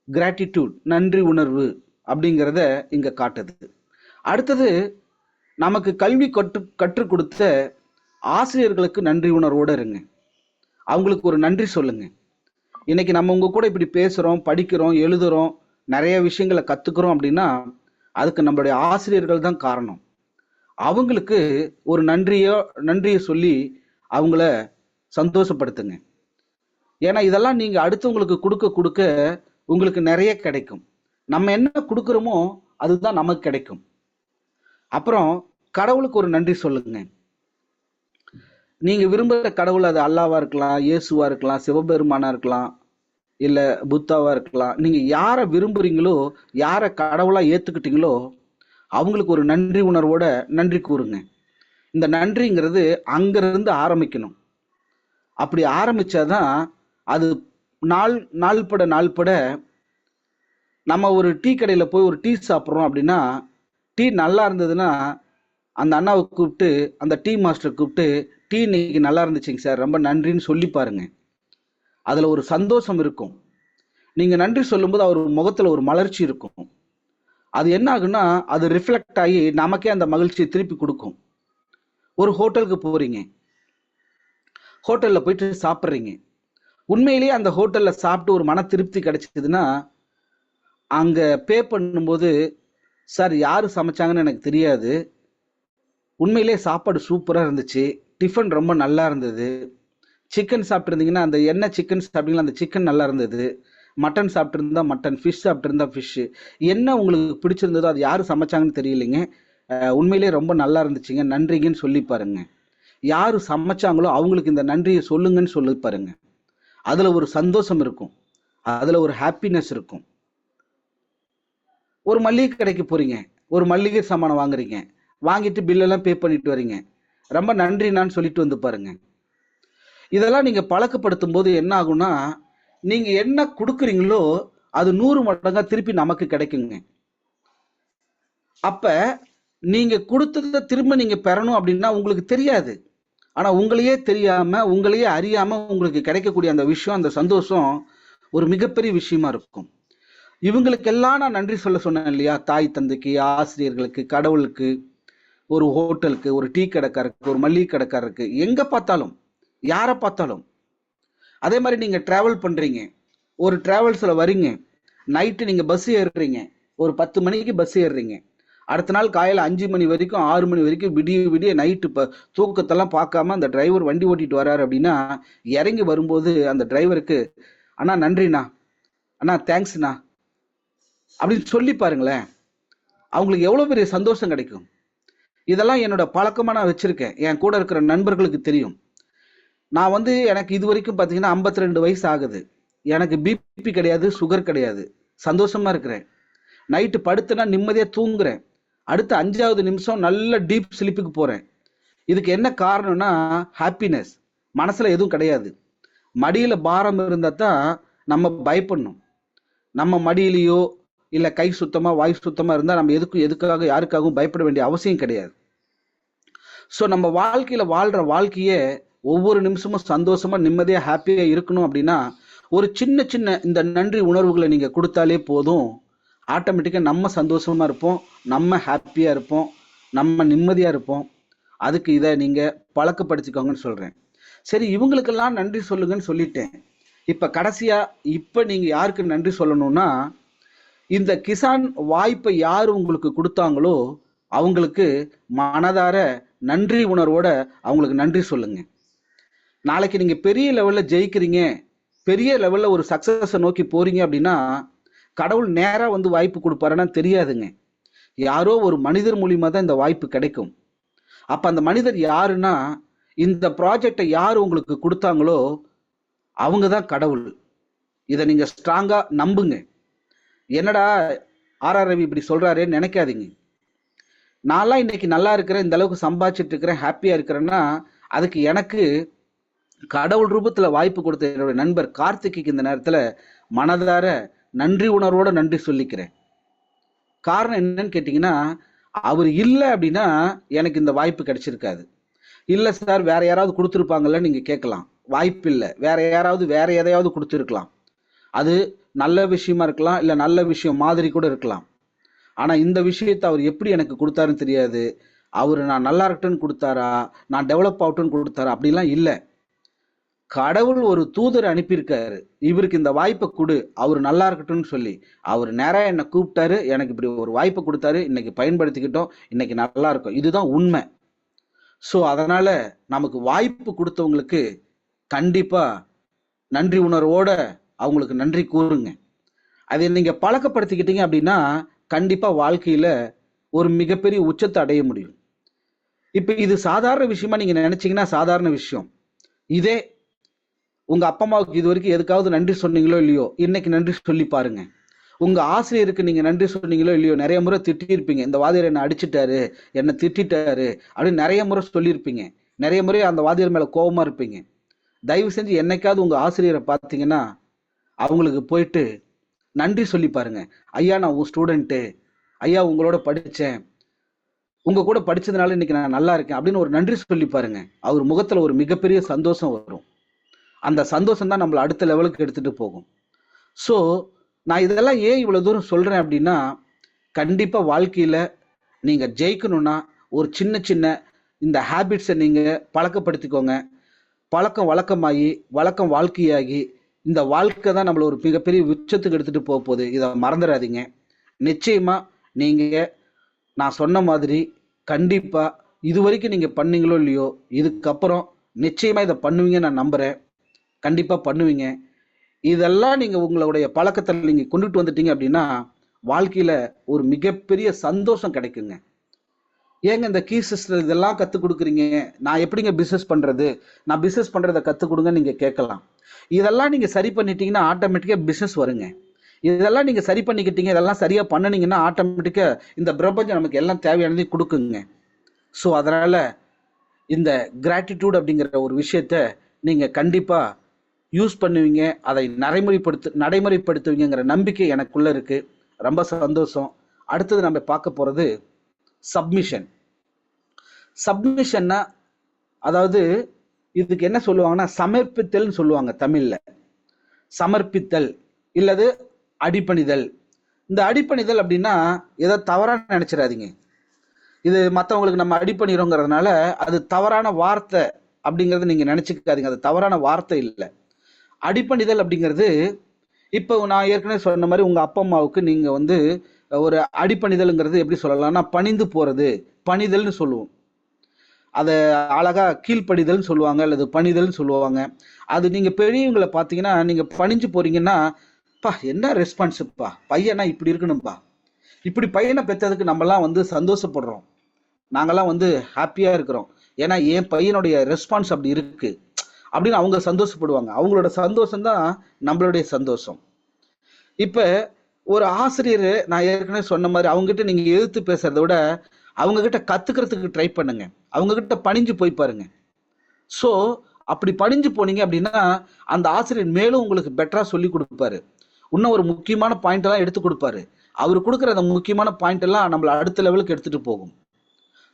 B: கிராட்டிடியூட், நன்றி உணர்வு அப்படிங்கிறத இங்க காட்டுது. அடுத்தது, நமக்கு கல்வி கற்றுக் கொடுத்த ஆசிரியர்களுக்கு நன்றி உணர்வோட இருங்க. அவங்களுக்கு ஒரு நன்றி சொல்லுங்க. இன்னைக்கு நம்ம உங்க கூட இப்படி பேசுறோம், படிக்கிறோம், எழுதுறோம், நிறைய விஷயங்களை கத்துக்கிறோம் அப்படின்னா அதுக்கு நம்மளுடைய ஆசிரியர்கள் தான் காரணம். அவங்களுக்கு ஒரு நன்றியை சொல்லி அவங்கள சந்தோஷப்படுத்துங்க. ஏன்னா இதெல்லாம் நீங்க அடுத்தவங்களுக்கு கொடுக்க கொடுக்க உங்களுக்கு நிறைய கிடைக்கும். நம்ம என்ன கொடுக்குறோமோ அதுதான் நமக்கு கிடைக்கும். அப்புறம் கடவுளுக்கு ஒரு நன்றி சொல்லுங்க. நீங்க விரும்புகிற கடவுள், அது அல்லாவா இருக்கலாம், இயேசுவா இருக்கலாம், சிவபெருமானா இருக்கலாம், இல்ல புத்தாவா இருக்கலாம். நீங்க யாரை விரும்புறீங்களோ, யாரை கடவுளா ஏத்துக்கிட்டீங்களோ அவங்களுக்கு ஒரு நன்றி உணர்வோட நன்றி கூறுங்க. இந்த நன்றிங்கிறது அங்கிருந்து ஆரம்பிக்கணும். அப்படி ஆரம்பிச்சாதான் அது நாள்பட நம்ம ஒரு டீ கடையில் போய் ஒரு டீ சாப்பிட்றோம் அப்படின்னா, டீ நல்லா இருந்ததுன்னா அந்த அண்ணாவை கூப்பிட்டு, அந்த டீ மாஸ்டர் கூப்பிட்டு, டீ இன்னைக்கு நல்லா இருந்துச்சுங்க சார், ரொம்ப நன்றின்னு சொல்லி பாருங்க. அதில் ஒரு சந்தோஷம் இருக்கும். நீங்கள் நன்றி சொல்லும்போது அவர் முகத்தில் ஒரு மலர்ச்சி இருக்கும். அது என்ன ஆகுன்னா, அது ரிஃப்ளெக்ட் ஆகி நமக்கே அந்த மகிழ்ச்சியை திருப்பி கொடுக்கும். ஒரு ஹோட்டலுக்கு போகிறீங்க, ஹோட்டலில் போயிட்டு சாப்பிட்றீங்க. உண்மையிலேயே அந்த ஹோட்டலில் சாப்பிட்டு ஒரு மன திருப்தி கிடைச்சதுன்னா, அங்கே பே பண்ணும்போது, சார் யார் சமைச்சாங்கன்னு எனக்கு தெரியாது, உண்மையிலே சாப்பாடு சூப்பராக இருந்துச்சு, டிஃபன் ரொம்ப நல்லா இருந்தது, சிக்கன் சாப்பிட்ருந்தீங்கன்னா அந்த என்ன சிக்கன் சாப்பிட்டீங்களா அந்த சிக்கன் நல்லா இருந்தது, மட்டன் சாப்பிட்ருந்தா மட்டன், ஃபிஷ் சாப்பிட்ருந்தா ஃபிஷ்ஷு, என்ன உங்களுக்கு பிடிச்சிருந்ததோ அது யார் சமைச்சாங்கன்னு தெரியலைங்க, உண்மையிலே ரொம்ப நல்லா இருந்துச்சுங்க, நன்றிங்கன்னு சொல்லி பாருங்க. யார் சமைச்சாங்களோ அவங்களுக்கு இந்த நன்றியை சொல்லுங்கன்னு சொல்லி பாருங்க. அதில் ஒரு சந்தோஷம் இருக்கும், அதில் ஒரு ஹாப்பினஸ் இருக்கும். ஒரு மளிகை கடைக்கு போறீங்க, ஒரு மளிகை சாமானை வாங்குறீங்க, வாங்கிட்டு பில்லெல்லாம் பே பண்ணிட்டு வரீங்க, ரொம்ப நன்றினான்னு சொல்லிட்டு வந்து பாருங்க. இதெல்லாம் நீங்க பழக்கப்படுத்தும் போது என்ன ஆகும்னா, நீங்க என்ன கொடுக்குறீங்களோ அது 100 மடங்கா திருப்பி நமக்கு கிடைக்குங்க. அப்ப நீங்க கொடுத்ததை திரும்ப நீங்க பெறணும் அப்படின்னா உங்களுக்கு தெரியாது. ஆனா உங்களையே தெரியாம, உங்களையே அறியாம உங்களுக்கு கிடைக்கக்கூடிய அந்த விஷயம், அந்த சந்தோஷம் ஒரு மிகப்பெரிய விஷயமா இருக்கும். இவங்களுக்கெல்லாம் நான் நன்றி சொன்னேன் இல்லையா? தாய் தந்தைக்கு, ஆசிரியர்களுக்கு, கடவுளுக்கு, ஒரு ஹோட்டலுக்கு, ஒரு டீ கடைக்காரருக்கு, ஒரு மளிகை கடைக்காரருக்கு, எங்க பார்த்தாலும், யாரை பார்த்தாலும். அதே மாதிரி நீங்க டிராவல் பண்றீங்க, ஒரு டிராவல்ஸ்ல வரீங்க, நைட்டு நீங்க பஸ் ஏறுறீங்க, ஒரு 10 மணிக்கு பஸ் ஏறுறீங்க, அடுத்த நாள் காலையில் 5 மணி வரைக்கும் 6 மணி வரைக்கும் விடிய நைட்டு தூக்கத்தெல்லாம் பார்க்காம அந்த டிரைவர் வண்டி ஓட்டிட்டு வர்றாரு அப்படின்னா, இறங்கி வரும்போது அந்த டிரைவருக்கு, அண்ணா நன்றிண்ணா, அண்ணா தேங்க்ஸ்ண்ணா அப்படின்னு சொல்லி பாருங்களேன், அவங்களுக்கு எவ்வளோ பெரிய சந்தோஷம் கிடைக்கும். இதெல்லாம் என்னோட பழக்கமாக நான் வச்சிருக்கேன். என் கூட இருக்கிற நண்பர்களுக்கு தெரியும். நான் வந்து எனக்கு இது வரைக்கும் பார்த்தீங்கன்னா 52 வயசு ஆகுது. எனக்கு பிபி கிடையாது, சுகர் கிடையாது, சந்தோஷமா இருக்கிறேன். நைட்டு படுத்துனா நிம்மதியாக தூங்குறேன். அடுத்த 5வது நிமிஷம் நல்ல டீப் ஸ்லீப்புக்கு போகிறேன். இதுக்கு என்ன காரணம்னா ஹாப்பினஸ். மனசில் எதுவும் கிடையாது. மடியில் பாரம் இருந்தால் தான் நம்ம பயப்படணும். நம்ம மடியிலையோ இல்லை கை சுத்தமாக வாய் சுத்தமாக இருந்தால் நம்ம எதுக்காக யாருக்காகவும் பயப்பட வேண்டிய அவசியம் கிடையாது. ஸோ நம்ம வாழ்க்கையில் வாழ்கிற வாழ்க்கையே ஒவ்வொரு நிமிஷமும் சந்தோஷமாக நிம்மதியாக ஹாப்பியாக இருக்கணும் அப்படின்னா ஒரு சின்ன சின்ன இந்த நன்றி உணர்வுகளை நீங்கள் கொடுத்தாலே போதும். ஆட்டோமேட்டிக்காக நம்ம சந்தோஷமாக இருப்போம், நம்ம ஹாப்பியாக இருப்போம், நம்ம நிம்மதியாக இருப்போம். அதுக்கு இதை நீங்கள் பழக்கப்படுத்திக்கோங்கன்னு சொல்கிறேன். சரி, இவங்களுக்கெல்லாம் நன்றி சொல்லுங்கன்னு சொல்லிட்டேன். இப்போ கடைசியாக இப்போ நீங்கள் யாருக்கு நன்றி சொல்லணும்னா, இந்த கிசான் வாய்ப்பை யார் உங்களுக்கு கொடுத்தாங்களோ அவங்களுக்கு மனதார நன்றி உணர்வோட அவங்களுக்கு நன்றி சொல்லுங்க. நாளைக்கு நீங்க பெரிய லெவல்ல ஜெயிக்கிறீங்க, பெரிய லெவல்ல ஒரு சக்சஸை நோக்கி போறீங்க அப்படின்னா கடவுள் நேரா வந்து வாய்ப்பு கொடுப்பாருன்னா தெரியாதுங்க. யாரோ ஒரு மனிதர் மூலியமா தான் இந்த வாய்ப்பு கிடைக்கும். அப்ப அந்த மனிதர் யாருன்னா, இந்த ப்ராஜெக்டை யார் உங்களுக்கு கொடுத்தாங்களோ அவங்க தான் கடவுள். இதை நீங்க ஸ்ட்ராங்கா நம்புங்க. என்னடா ஆர்ஆர் ரவி இப்படி சொல்றாருன்னு நினைக்காதீங்க. நான்லாம் இன்னைக்கு நல்லா இருக்கிறேன், இந்த அளவுக்கு சம்பாதிச்சிட்டு இருக்கிறேன், ஹாப்பியா இருக்கிறேன்னா அதுக்கு எனக்கு கடவுள் ரூபத்துல வாய்ப்பு கொடுத்த என்னுடைய நண்பர் கார்த்திக்கு இந்த நேரத்துல மனதார நன்றி உணர்வோட நன்றி சொல்லிக்கிறேன். காரணம் என்னன்னு கேட்டீங்கன்னா, அவர் இல்லை அப்படின்னா எனக்கு இந்த வாய்ப்பு கிடைச்சிருக்காது. இல்லை சார் வேற யாராவது கொடுத்துருப்பாங்கல்ல நீங்க கேட்கலாம். வாய்ப்பு இல்லை, வேற யாராவது வேற எதையாவது கொடுத்துருக்கலாம். அது நல்ல விஷயமா இருக்கலாம், இல்லை நல்ல விஷயம் மாதிரி கூட இருக்கலாம். ஆனா இந்த விஷயத்தை அவர் எப்படி எனக்கு கொடுத்தாருன்னு தெரியாது. அவர் நான் நல்லா இருக்கட்டும்னு கொடுத்தாரா, நான் டெவலப் ஆகட்டும்னு கொடுத்தாரா, அப்படிலாம் இல்லை. கடவுள் ஒரு தூதர் அனுப்பியிருக்காரு, இவருக்கு இந்த வாய்ப்பை கொடு, அவர் நல்லா இருக்கட்டும்னு சொல்லி. அவர் நேராக என்னை கூப்பிட்டாரு, எனக்கு இப்படி ஒரு வாய்ப்பை கொடுத்தாரு, இன்னைக்கு பயன்படுத்திக்கிட்டோம், இன்னைக்கு நல்லா இருக்கும். இதுதான் உண்மை. ஸோ அதனால நமக்கு வாய்ப்பு கொடுத்தவங்களுக்கு கண்டிப்பா நன்றி உணர்வோட அவங்களுக்கு நன்றி கூறுங்க. அதை நீங்க பழக்கப்படுத்திக்கிட்டீங்க அப்படின்னா கண்டிப்பா வாழ்க்கையில ஒரு மிகப்பெரிய உச்சத்தை அடைய முடியும். இப்ப இது சாதாரண விஷயமா நீங்க நினைச்சீங்கன்னா சாதாரண விஷயம். இதே உங்க அப்பா அம்மாவுக்கு இது வரைக்கும் எதுக்காவது நன்றி சொன்னீங்களோ இல்லையோ, இன்னைக்கு நன்றி சொல்லி பாருங்க. உங்க ஆசிரியருக்கு நீங்க நன்றி சொன்னீங்களோ இல்லையோ, நிறைய முறை திட்டிருப்பீங்க, இந்த வாதியார் என்னை அடிச்சிட்டாரு, என்னை திட்டாரு அப்படின்னு நிறைய முறை சொல்லியிருப்பீங்க. நிறைய முறை அந்த வாதியார் மேல கோபமா இருப்பீங்க. தயவு செஞ்சு என்னைக்காவது உங்க ஆசிரியரை பார்த்தீங்கன்னா அவங்களுக்கு போயிட்டு நன்றி சொல்லி பாருங்க. ஐயா நான் உங்க ஸ்டூடெண்ட்டு, ஐயா உங்களோட படித்தேன், உங்க கூட படிச்சதுனால இன்னைக்கு நான் நல்லா இருக்கேன் அப்படின்னு ஒரு நன்றி சொல்லி பாருங்க. அவர் முகத்துல ஒரு மிகப்பெரிய சந்தோஷம் வரும். அந்த சந்தோஷம் தான் நம்மளை அடுத்த லெவலுக்கு எடுத்துட்டு போகும். ஸோ நான் இதெல்லாம் ஏன் இவ்வளவு தூரம் சொல்றேன் அப்படின்னா, கண்டிப்பா வாழ்க்கையில நீங்க ஜெயிக்கணும்னா ஒரு சின்ன சின்ன இந்த ஹேபிட்ஸை நீங்க பழக்கப்படுத்திக்கோங்க. பழக்கம் வழக்கமாகி வழக்கம் வாழ்க்கையாகி இந்த வாழ்க்கை தான் நம்மள ஒரு மிகப்பெரிய உச்சத்துக்கு எடுத்துட்டு போக போகுது. இதை மறந்துடாதீங்க. நிச்சயமா நீங்க நான் சொன்ன மாதிரி கண்டிப்பா இது வரைக்கும் நீங்க பண்ணீங்களோ இல்லையோ, இதுக்கப்புறம் நிச்சயமா இதை பண்ணுவீங்க நான் நம்புறேன். கண்டிப்பா பண்ணுவீங்க. இதெல்லாம் நீங்க உங்களுடைய பழக்கத்தில் நீங்க கொண்டுட்டு வந்துட்டீங்க அப்படின்னா வாழ்க்கையில ஒரு மிகப்பெரிய சந்தோஷம் கிடைக்குங்க. ஏங்க இந்த கீ சிஸ்டர் இதெல்லாம் கற்றுக் கொடுக்குறீங்க, நான் எப்படிங்க பிஸ்னஸ் பண்ணுறது, நான் பிஸ்னஸ் பண்ணுறதை கற்றுக் கொடுங்கன்னு நீங்கள் கேட்கலாம். இதெல்லாம் நீங்கள் சரி பண்ணிட்டீங்கன்னா ஆட்டோமேட்டிக்காக பிஸ்னஸ் வருங்க. இதெல்லாம் நீங்கள் சரி பண்ணிக்கிட்டீங்க, இதெல்லாம் சரியாக பண்ணினீங்கன்னா ஆட்டோமேட்டிக்காக இந்த பிரபஞ்சம் நமக்கு எல்லாம் தேவையானதையும் கொடுக்குங்க. ஸோ அதனால் இந்த கிராட்டிடியூட் அப்படிங்கிற ஒரு விஷயத்த நீங்கள் கண்டிப்பாக யூஸ் பண்ணுவீங்க, அதை நடைமுறைப்படுத்துவீங்கிற நம்பிக்கை எனக்குள்ளே இருக்குது. ரொம்ப சந்தோஷம். அடுத்தது நம்ம பார்க்க போகிறது சப்மிஷன். சப்மிஷன்னா அதாவது இதுக்கு என்ன சொல்லுவாங்கன்னா சமர்ப்பித்தல்னு சொல்லுவாங்க தமிழ்ல. சமர்ப்பித்தல் இல்லது அடிபணிதல். இந்த அடிபணிதல் அப்படின்னா ஏதோ தவறா நினைச்சிடாதீங்க. இது மற்றவங்களுக்கு நம்ம அடிபணிறோங்கிறதுனால அது தவறான வார்த்தை அப்படிங்கிறது நீங்க நினைச்சுக்காதீங்க. அது தவறான வார்த்தை இல்லை. அடிபணிதல் அப்படிங்கிறது இப்போ நான் ஏற்கனவே சொன்ன மாதிரி உங்க அப்பா அம்மாவுக்கு நீங்க வந்து ஒரு அடிப்பணிதல்ங்கிறது எப்படி சொல்லலாம்னா பணிந்து போறது, பணிதல்னு சொல்லுவோம். அதை அழகா கீழ்ப்படிதல்னு சொல்லுவாங்க அல்லது பணிதல்னு சொல்லுவாங்க. அது நீங்க பெரியவங்களை பார்த்தீங்கன்னா நீங்க பணிஞ்சு போறீங்கன்னா, பா என்ன ரெஸ்பான்ஸுப்பா, பையனா இப்படி இருக்கணும்ப்பா, இப்படி பையனை பெற்றதுக்கு நம்மலாம் வந்து சந்தோஷப்படுறோம், நாங்கெல்லாம் வந்து ஹாப்பியா இருக்கிறோம், ஏன்னா என் பையனுடைய ரெஸ்பான்ஸ் அப்படி இருக்கு அப்படின்னு அவங்க சந்தோஷப்படுவாங்க. அவங்களோட சந்தோஷம் தான் நம்மளுடைய சந்தோஷம். இப்ப ஒரு ஆசிரியர் நான் ஏற்கனவே சொன்ன மாதிரி அவங்ககிட்ட நீங்க எதிர்த்து பேசுறதை விட அவங்க கிட்ட கத்துக்கிறதுக்கு ட்ரை பண்ணுங்க. அவங்க கிட்ட பணிஞ்சு போய் பாருங்க. ஸோ அப்படி பணிஞ்சு போனீங்க அப்படின்னா அந்த ஆசிரியர் மேலும் உங்களுக்கு பெட்டரா சொல்லி கொடுப்பாரு. இன்னும் ஒரு முக்கியமான பாயிண்ட் எல்லாம் எடுத்து கொடுப்பாரு. அவர் கொடுக்குற அந்த முக்கியமான பாயிண்ட் எல்லாம் நம்மளை அடுத்த லெவலுக்கு எடுத்துட்டு போகும்.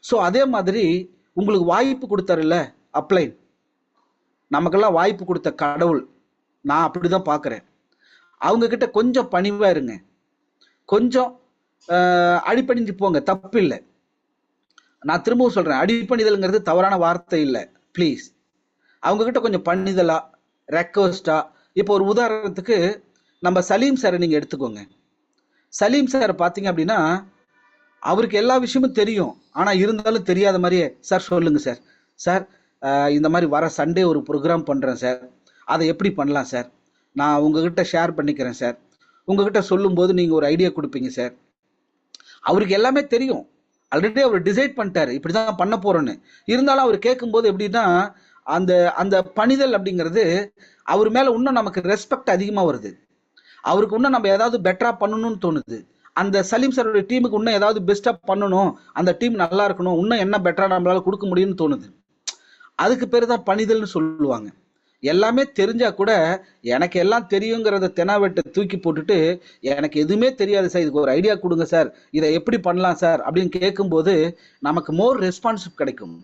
B: ஸோ அதே மாதிரி உங்களுக்கு வாய்ப்பு கொடுத்தாருல்ல அப்ளைன், நமக்கெல்லாம் வாய்ப்பு கொடுத்த கடவுள், நான் அப்படிதான் பார்க்குறேன். அவங்க கிட்ட கொஞ்சம் பணிவா இருங்க, கொஞ்சம் அடிப்பணிஞ்சு போங்க, தப்பு இல்லை. நான் திரும்பவும் சொல்றேன், அடிப்பணிதல்ங்கிறது தவறான வார்த்தை இல்லை. ப்ளீஸ் அவங்க கிட்ட கொஞ்சம் பணிதலா ரெக்வஸ்டா. இப்போ ஒரு உதாரணத்துக்கு நம்ம சலீம் சாரை நீங்க எடுத்துக்கோங்க. சலீம் சார் பார்த்தீங்க அப்படின்னா அவருக்கு எல்லா விஷயமும் தெரியும். ஆனா இருந்தாலும் தெரியாத மாதிரியே, சார் சொல்லுங்க சார். சார் இந்த மாதிரி வர சண்டே ஒரு ப்ரோக்ராம் பண்றேன் சார். அதை எப்படி பண்ணலாம் சார்? நான் உங்ககிட்ட ஷேர் பண்ணிக்கிறேன் சார். உங்ககிட்ட சொல்லும்போது நீங்க ஒரு ஐடியா கொடுப்பீங்க சார். அவருக்கு எல்லாமே தெரியும். ஆல்ரெடி அவர் டிசைட் பண்ணிட்டாரு இப்படிதான் பண்ண போறோன்னு. இருந்தாலும் அவர் கேட்கும்போது எப்படின்னா, அந்த அந்த பணிதல் அப்படிங்கிறது அவர் மேல இன்னும் நமக்கு ரெஸ்பெக்ட் அதிகமா வருது. அவருக்கு இன்னும் நம்ம ஏதாவது பெட்டரா பண்ணணும்னு தோணுது. அந்த சலீம் சாரோட டீமுக்கு இன்னும் ஏதாவது பெஸ்டா பண்ணணும், அந்த டீம் நல்லா இருக்கணும், இன்னும் என்ன பெட்டரா நம்மளால கொடுக்க முடியும்னு தோணுது. அதுக்கு பேர் தான் பணிதல்னு சொல்லுவாங்க. எல்லாமே தெரிஞ்சா கூட எனக்கு எல்லாம் தெரியுங்கிறத தெனாவெட்ட தூக்கி போட்டுட்டு, எனக்கு எதுவுமே தெரியாது சார், இதுக்கு ஒரு ஐடியா கொடுங்க சார், இதை எப்படி பண்ணலாம் சார் அப்படின்னு கேட்கும்போது நமக்கு மோர் ரெஸ்பான்சிவ் கிடைக்கும்.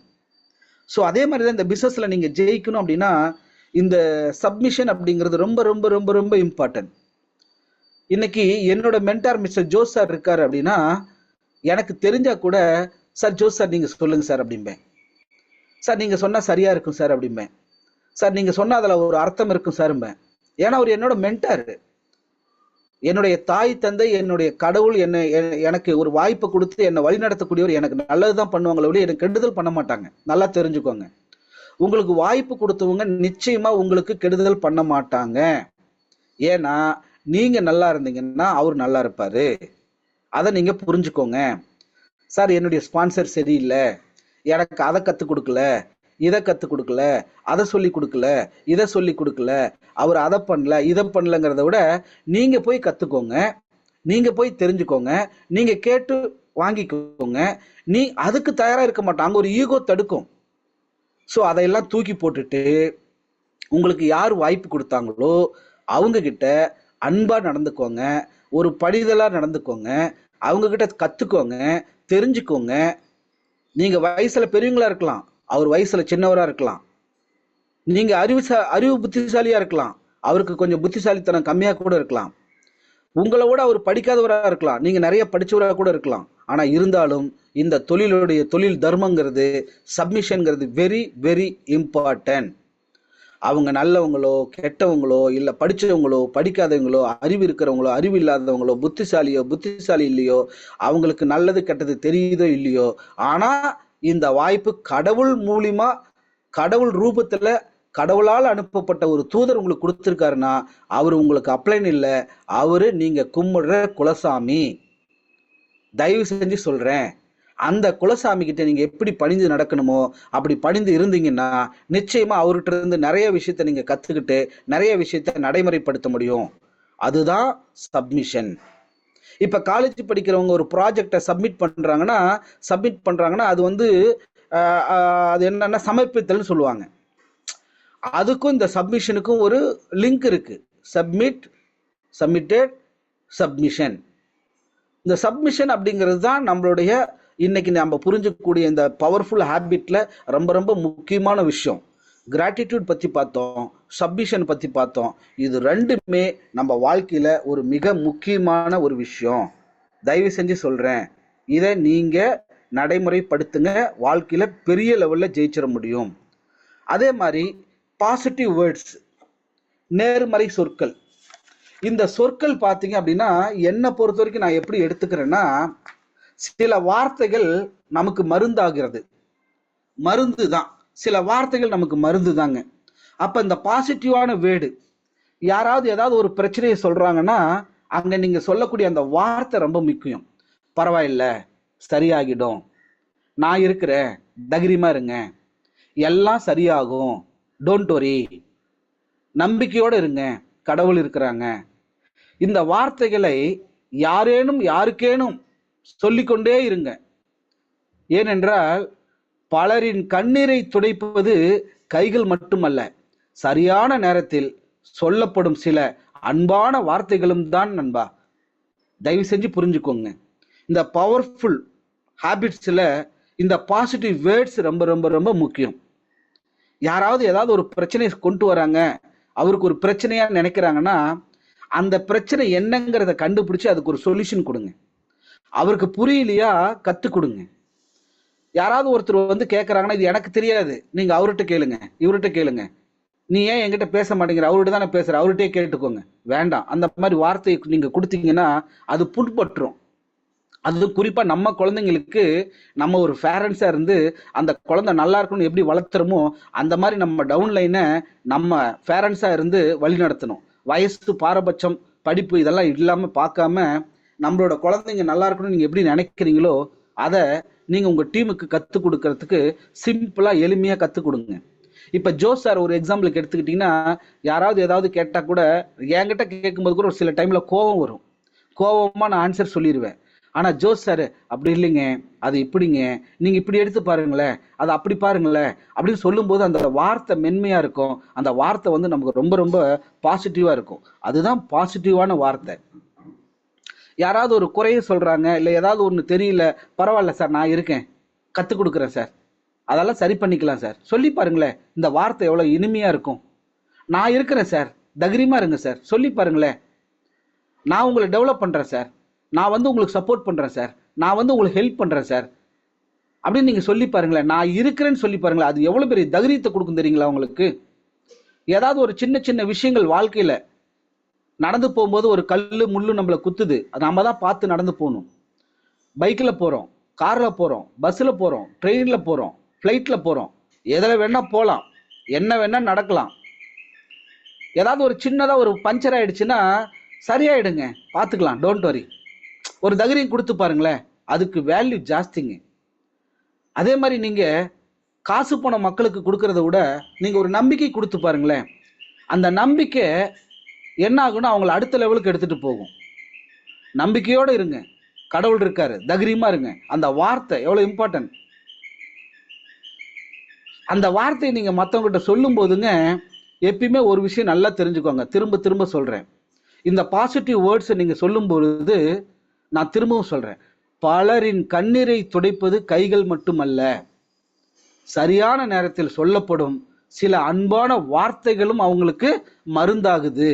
B: ஸோ அதே மாதிரி தான் இந்த பிஸ்னஸ்ல நீங்க ஜெயிக்கணும் அப்படின்னா, இந்த சப்மிஷன் அப்படிங்கிறது ரொம்ப ரொம்ப ரொம்ப ரொம்ப இம்பார்ட்டன்ட். இன்னைக்கு என்னோட மென்டார் மிஸ்டர் ஜோஸ் சார் இருக்காரு அப்படின்னா, எனக்கு தெரிஞ்சா கூட, சார் ஜோஸ் சார் நீங்க சொல்லுங்க சார் அப்படிம்பேன். சார் நீங்க சொன்னா சரியா இருக்கும் சார் அப்படிம்பேன். சார் நீங்க சொன்னா அதுல ஒரு அர்த்தம் இருக்கும் சார்ம்பேன். ஏன்னா அவர் என்னோட மென்டார். என்னுடைய தாய் தந்தை, என்னுடைய கடவுள் எனக்கு ஒரு வாய்ப்பை கொடுத்து என்னை வழி நடத்தக்கூடியவர். எனக்கு நல்லதுதான் பண்ணுவாங்களே ஒழிய எனக்கு கெடுதல் பண்ண மாட்டாங்க. நல்லா தெரிஞ்சுக்கோங்க. உங்களுக்கு வாய்ப்பு கொடுத்தவங்க நிச்சயமா உங்களுக்கு கெடுதல் பண்ண மாட்டாங்க. ஏன்னா நீங்க நல்லா இருந்தீங்கன்னா அவர் நல்லா இருப்பாரு. அதை நீங்க புரிஞ்சுக்கோங்க. சார் என்னுடைய ஸ்பான்சர் சரியில்லை, எனக்கு அதை கற்றுக் கொடுக்கல, இதை கற்றுக் கொடுக்கல, அதை சொல்லி கொடுக்கல, இதை சொல்லி கொடுக்கல, அவர் அதை பண்ணல இதை பண்ணலங்கிறத விட நீங்க போய் கற்றுக்கோங்க, நீங்க போய் தெரிஞ்சுக்கோங்க, நீங்க கேட்டு வாங்கிக்கோங்க. நீ அதுக்கு தயாரா இருக்க மாட்டாங்க, அங்க ஒரு ஈகோ தடுக்கும். ஸோ அதையெல்லாம் தூக்கி போட்டுட்டு உங்களுக்கு யார் வாய்ப்பு கொடுத்தாங்களோ அவங்க கிட்ட அன்பா நடந்துக்கோங்க, ஒரு படிதலா நடந்துக்கோங்க, அவங்க கிட்ட கத்துக்கோங்க, தெரிஞ்சுக்கோங்க. நீங்க வயசுல பெரியவங்களா இருக்கலாம், அவர் வயசுல சின்னவரா இருக்கலாம். நீங்க அறிவு புத்திசாலியா இருக்கலாம், அவருக்கு கொஞ்சம் புத்திசாலித்தனம் கம்மியா கூட இருக்கலாம். உங்களை விட அவர் படிக்காதவரா இருக்கலாம், நீங்க நிறைய படிச்சவரா கூட இருக்கலாம். ஆனா இருந்தாலும் இந்த தொழில் தர்மங்கிறது, சப்மிஷன்ங்கிறது வெரி வெரி இம்பார்ட்டன்ட். அவங்க நல்லவங்களோ கெட்டவங்களோ இல்லை படித்தவங்களோ படிக்காதவங்களோ அறிவு இருக்கிறவங்களோ அறிவு இல்லாதவங்களோ புத்திசாலி இல்லையோ, அவங்களுக்கு நல்லது கெட்டது தெரியுதோ இல்லையோ, ஆனால் இந்த வாய்ப்பு கடவுள் மூலியமா, கடவுள் ரூபத்தில் கடவுளால் அனுப்பப்பட்ட ஒரு தூதர் உங்களுக்கு கொடுத்துருக்காருன்னா அவர் உங்களுக்கு அப்ளைன் இல்லை, அவரு நீங்க கும்பிடுற குலசாமி. தயவு செஞ்சு சொல்றேன், அந்த குலசாமி கிட்ட நீங்க எப்படி பணிந்து நடக்கணுமோ அப்படி பணிந்து இருந்தீங்கன்னா நிச்சயமா அவர்கிட்ட இருந்து நிறைய விஷயத்த நீங்க கத்துக்கிட்டு நிறைய விஷயத்த நடைமுறைப்படுத்த முடியும். அதுதான் சப்மிஷன். இப்ப காலேஜ் படிக்கிறவங்க ஒரு ப்ராஜெக்டை சப்மிட் பண்றாங்கன்னா அது வந்து அது என்னன்னா சமர்ப்பித்தல்னு சொல்லுவாங்க. அதுக்கும் இந்த சப்மிஷனுக்கும் ஒரு லிங்க் இருக்கு. Submitted, submission. இந்த சப்மிஷன் அப்படிங்கிறது தான் நம்மளுடைய இன்னைக்கு நம்ம புரிஞ்சக்கூடிய இந்த பவர்ஃபுல் ஹேபிட்ல ரொம்ப ரொம்ப முக்கியமான விஷயம். கிராட்டிடியூட் பத்தி பார்த்தோம், சப்மிஷன் பத்தி பார்த்தோம். இது ரெண்டுமே நம்ம வாழ்க்கையில ஒரு மிக முக்கியமான ஒரு விஷயம். தயவு செஞ்சு சொல்றேன், இதை நீங்க நடைமுறைப்படுத்துங்க, வாழ்க்கையில பெரிய லெவல்ல ஜெயிச்சிட முடியும். அதே மாதிரி பாசிட்டிவ் வேர்ட்ஸ், நேர்மறை சொற்கள். இந்த சொற்கள் பார்த்தீங்க அப்படின்னா என்னை பொறுத்த வரைக்கும் நான் எப்படி எடுத்துக்கிறேன்னா, சில வார்த்தைகள் நமக்கு மருந்தாகிறது. மருந்து தான், சில வார்த்தைகள் நமக்கு மருந்து தாங்க. அப்ப இந்த பாசிட்டிவான வேர்டு, யாராவது ஏதாவது ஒரு பிரச்சனையை சொல்றாங்கன்னா அங்க நீங்க சொல்லக்கூடிய அந்த வார்த்தை ரொம்ப முக்கியம். பரவாயில்ல, சரியாகிடும், நான் இருக்கிறேன், தைரியமா இருங்க, எல்லாம் சரியாகும், டோன்ட் வரி, நம்பிக்கையோட இருங்க, கடவுள் இருக்கிறாங்க. இந்த வார்த்தைகளை யாருக்கேனும் சொல்லிக்கொண்டே இருங்க. ஏனென்றால் பலரின் கண்ணீரை துடைப்பது கைகள் மட்டுமல்ல, சரியான நேரத்தில் சொல்லப்படும் சில அன்பான வார்த்தைகளும் தான் நண்பா. தயவு செஞ்சு புரிஞ்சுக்கோங்க. இந்த பவர்ஃபுல் ஹேபிட்ஸ்ல இந்த பாசிட்டிவ் வேர்ட்ஸ் ரொம்ப ரொம்ப ரொம்ப முக்கியம். யாராவது ஏதாவது ஒரு பிரச்சனையை கொண்டு வராங்க, அவருக்கு ஒரு பிரச்சனையா நினைக்கிறாங்கன்னா அந்த பிரச்சனை என்னங்கிறத கண்டுபிடிச்சு அதுக்கு ஒரு சொல்யூஷன் கொடுங்க. அவருக்கு புரியலையா கத்து கொடுங்க. யாராவது ஒருத்தர் வந்து கேட்கறாங்கன்னா இது எனக்கு தெரியாது, நீங்க அவர்கிட்ட கேளுங்க, இவர்கிட்ட கேளுங்க, நீ ஏன் என்கிட்ட பேச மாட்டேங்கிற, அவர்கிட்ட தானே பேசுற, அவர்கிட்டே கேட்டுக்கோங்க. வேண்டாம், அந்த மாதிரி வார்த்தையை நீங்க கொடுத்தீங்கன்னா அது புண்பற்றும். அது குறிப்பாக நம்ம குழந்தைங்களுக்கு நம்ம ஒரு பேரண்ட்ஸாக இருந்து அந்த குழந்தை நல்லா இருக்கணும்னு எப்படி வளர்த்துறோமோ அந்த மாதிரி நம்ம டவுன்லைனை நம்ம பேரண்ட்ஸாக இருந்து வழி நடத்தணும். வயசு பாரபட்சம் படிப்பு இதெல்லாம் இல்லாமல் பார்க்காம நம்மளோட குழந்தைங்க நல்லா இருக்கணும்னு நீங்கள் எப்படி நினைக்கிறீங்களோ அதை நீங்கள் உங்கள் டீமுக்கு கற்றுக் கொடுக்கறதுக்கு சிம்பிளாக எளிமையாக கற்றுக் கொடுங்க. இப்போ ஜோஸ் சார் ஒரு எக்ஸாம்பிளுக்கு எடுத்துக்கிட்டிங்கன்னா, யாராவது ஏதாவது கேட்டால் கூட என்கிட்ட கேட்கும்போது கூட ஒரு சில டைமில் கோபம் வரும். கோபமாக நான் ஆன்சர் சொல்லிடுவேன். ஆனால் ஜோஸ் சார் அப்படி இல்லைங்க, அது இப்படிங்க, நீங்கள் இப்படி எடுத்து பாருங்களேன், அது அப்படி பாருங்களேன் அப்படின்னு சொல்லும்போது அந்த வார்த்தை மென்மையாக இருக்கும். அந்த வார்த்தை வந்து நமக்கு ரொம்ப ரொம்ப பாசிட்டிவாக இருக்கும். அதுதான் பாசிட்டிவான வார்த்தை. யாராவது ஒரு குறைய சொல்கிறாங்க, இல்லை ஏதாவது ஒன்று தெரியல, பரவாயில்ல சார் நான் இருக்கேன், கற்றுக் கொடுக்குறேன் சார், அதெல்லாம் சரி பண்ணிக்கலாம் சார், சொல்லி பாருங்களேன். இந்த வார்த்தை எவ்வளோ இனிமையாக இருக்கும். நான் இருக்கிறேன் சார், தைரியமாக இருங்க சார், சொல்லி பாருங்களேன். நான் உங்களை டெவலப் பண்ணுறேன் சார், நான் வந்து உங்களுக்கு சப்போர்ட் பண்ணுறேன் சார், நான் வந்து உங்களுக்கு ஹெல்ப் பண்ணுறேன் சார் அப்படின்னு நீங்கள் சொல்லி பாருங்களேன். நான் இருக்கிறேன்னு சொல்லி பாருங்களேன். அது எவ்வளோ பெரிய தைரியத்தை கொடுக்கும் தெரியுங்களா உங்களுக்கு? ஏதாவது ஒரு சின்ன சின்ன விஷயங்கள் வாழ்க்கையில் நடந்து போகும்போது ஒரு கல் முள்ளு நம்மளை குத்துது, அது நம்ம தான் பார்த்து நடந்து போகணும். பைக்கில் போகிறோம், காரில் போகிறோம், பஸ்ஸில் போகிறோம், ட்ரெயினில் போகிறோம், ஃப்ளைட்டில் போகிறோம், எதில் வேணால் போகலாம், என்ன வேணால் நடக்கலாம். ஏதாவது ஒரு சின்னதாக ஒரு பஞ்சர் ஆகிடுச்சுன்னா சரியாயிடுங்க, பார்த்துக்கலாம், டோன்ட் வரி. ஒரு தைரியம் கொடுத்து பாருங்களேன், அதுக்கு வேல்யூ ஜாஸ்திங்க. அதே மாதிரி நீங்கள் காசு பணம் மக்களுக்கு கொடுக்கறத விட நீங்கள் ஒரு நம்பிக்கை கொடுத்து பாருங்களேன். அந்த நம்பிக்கை என்ன ஆகுன்னா அவங்கள அடுத்த லெவலுக்கு எடுத்துகிட்டு போகும். நம்பிக்கையோடு இருங்க, கடவுள் இருக்காரு, தைரியமாக இருங்க. அந்த வார்த்தை எவ்வளோ இம்பார்ட்டன்ட். அந்த வார்த்தையை நீங்கள் மற்றவங்ககிட்ட சொல்லும் போதுங்க எப்பயுமே ஒரு விஷயம் நல்லா தெரிஞ்சுக்கோங்க. திரும்ப திரும்ப சொல்கிறேன், இந்த பாசிட்டிவ் வேர்ட்ஸை நீங்கள் சொல்லும் பொழுது நான் திரும்பவும் சொல்கிறேன், பலரின் கண்ணீரை துடைப்பது கைகள் மட்டுமல்ல, சரியான நேரத்தில் சொல்லப்படும் சில அன்பான வார்த்தைகளும் அவங்களுக்கு மருந்தாகுது.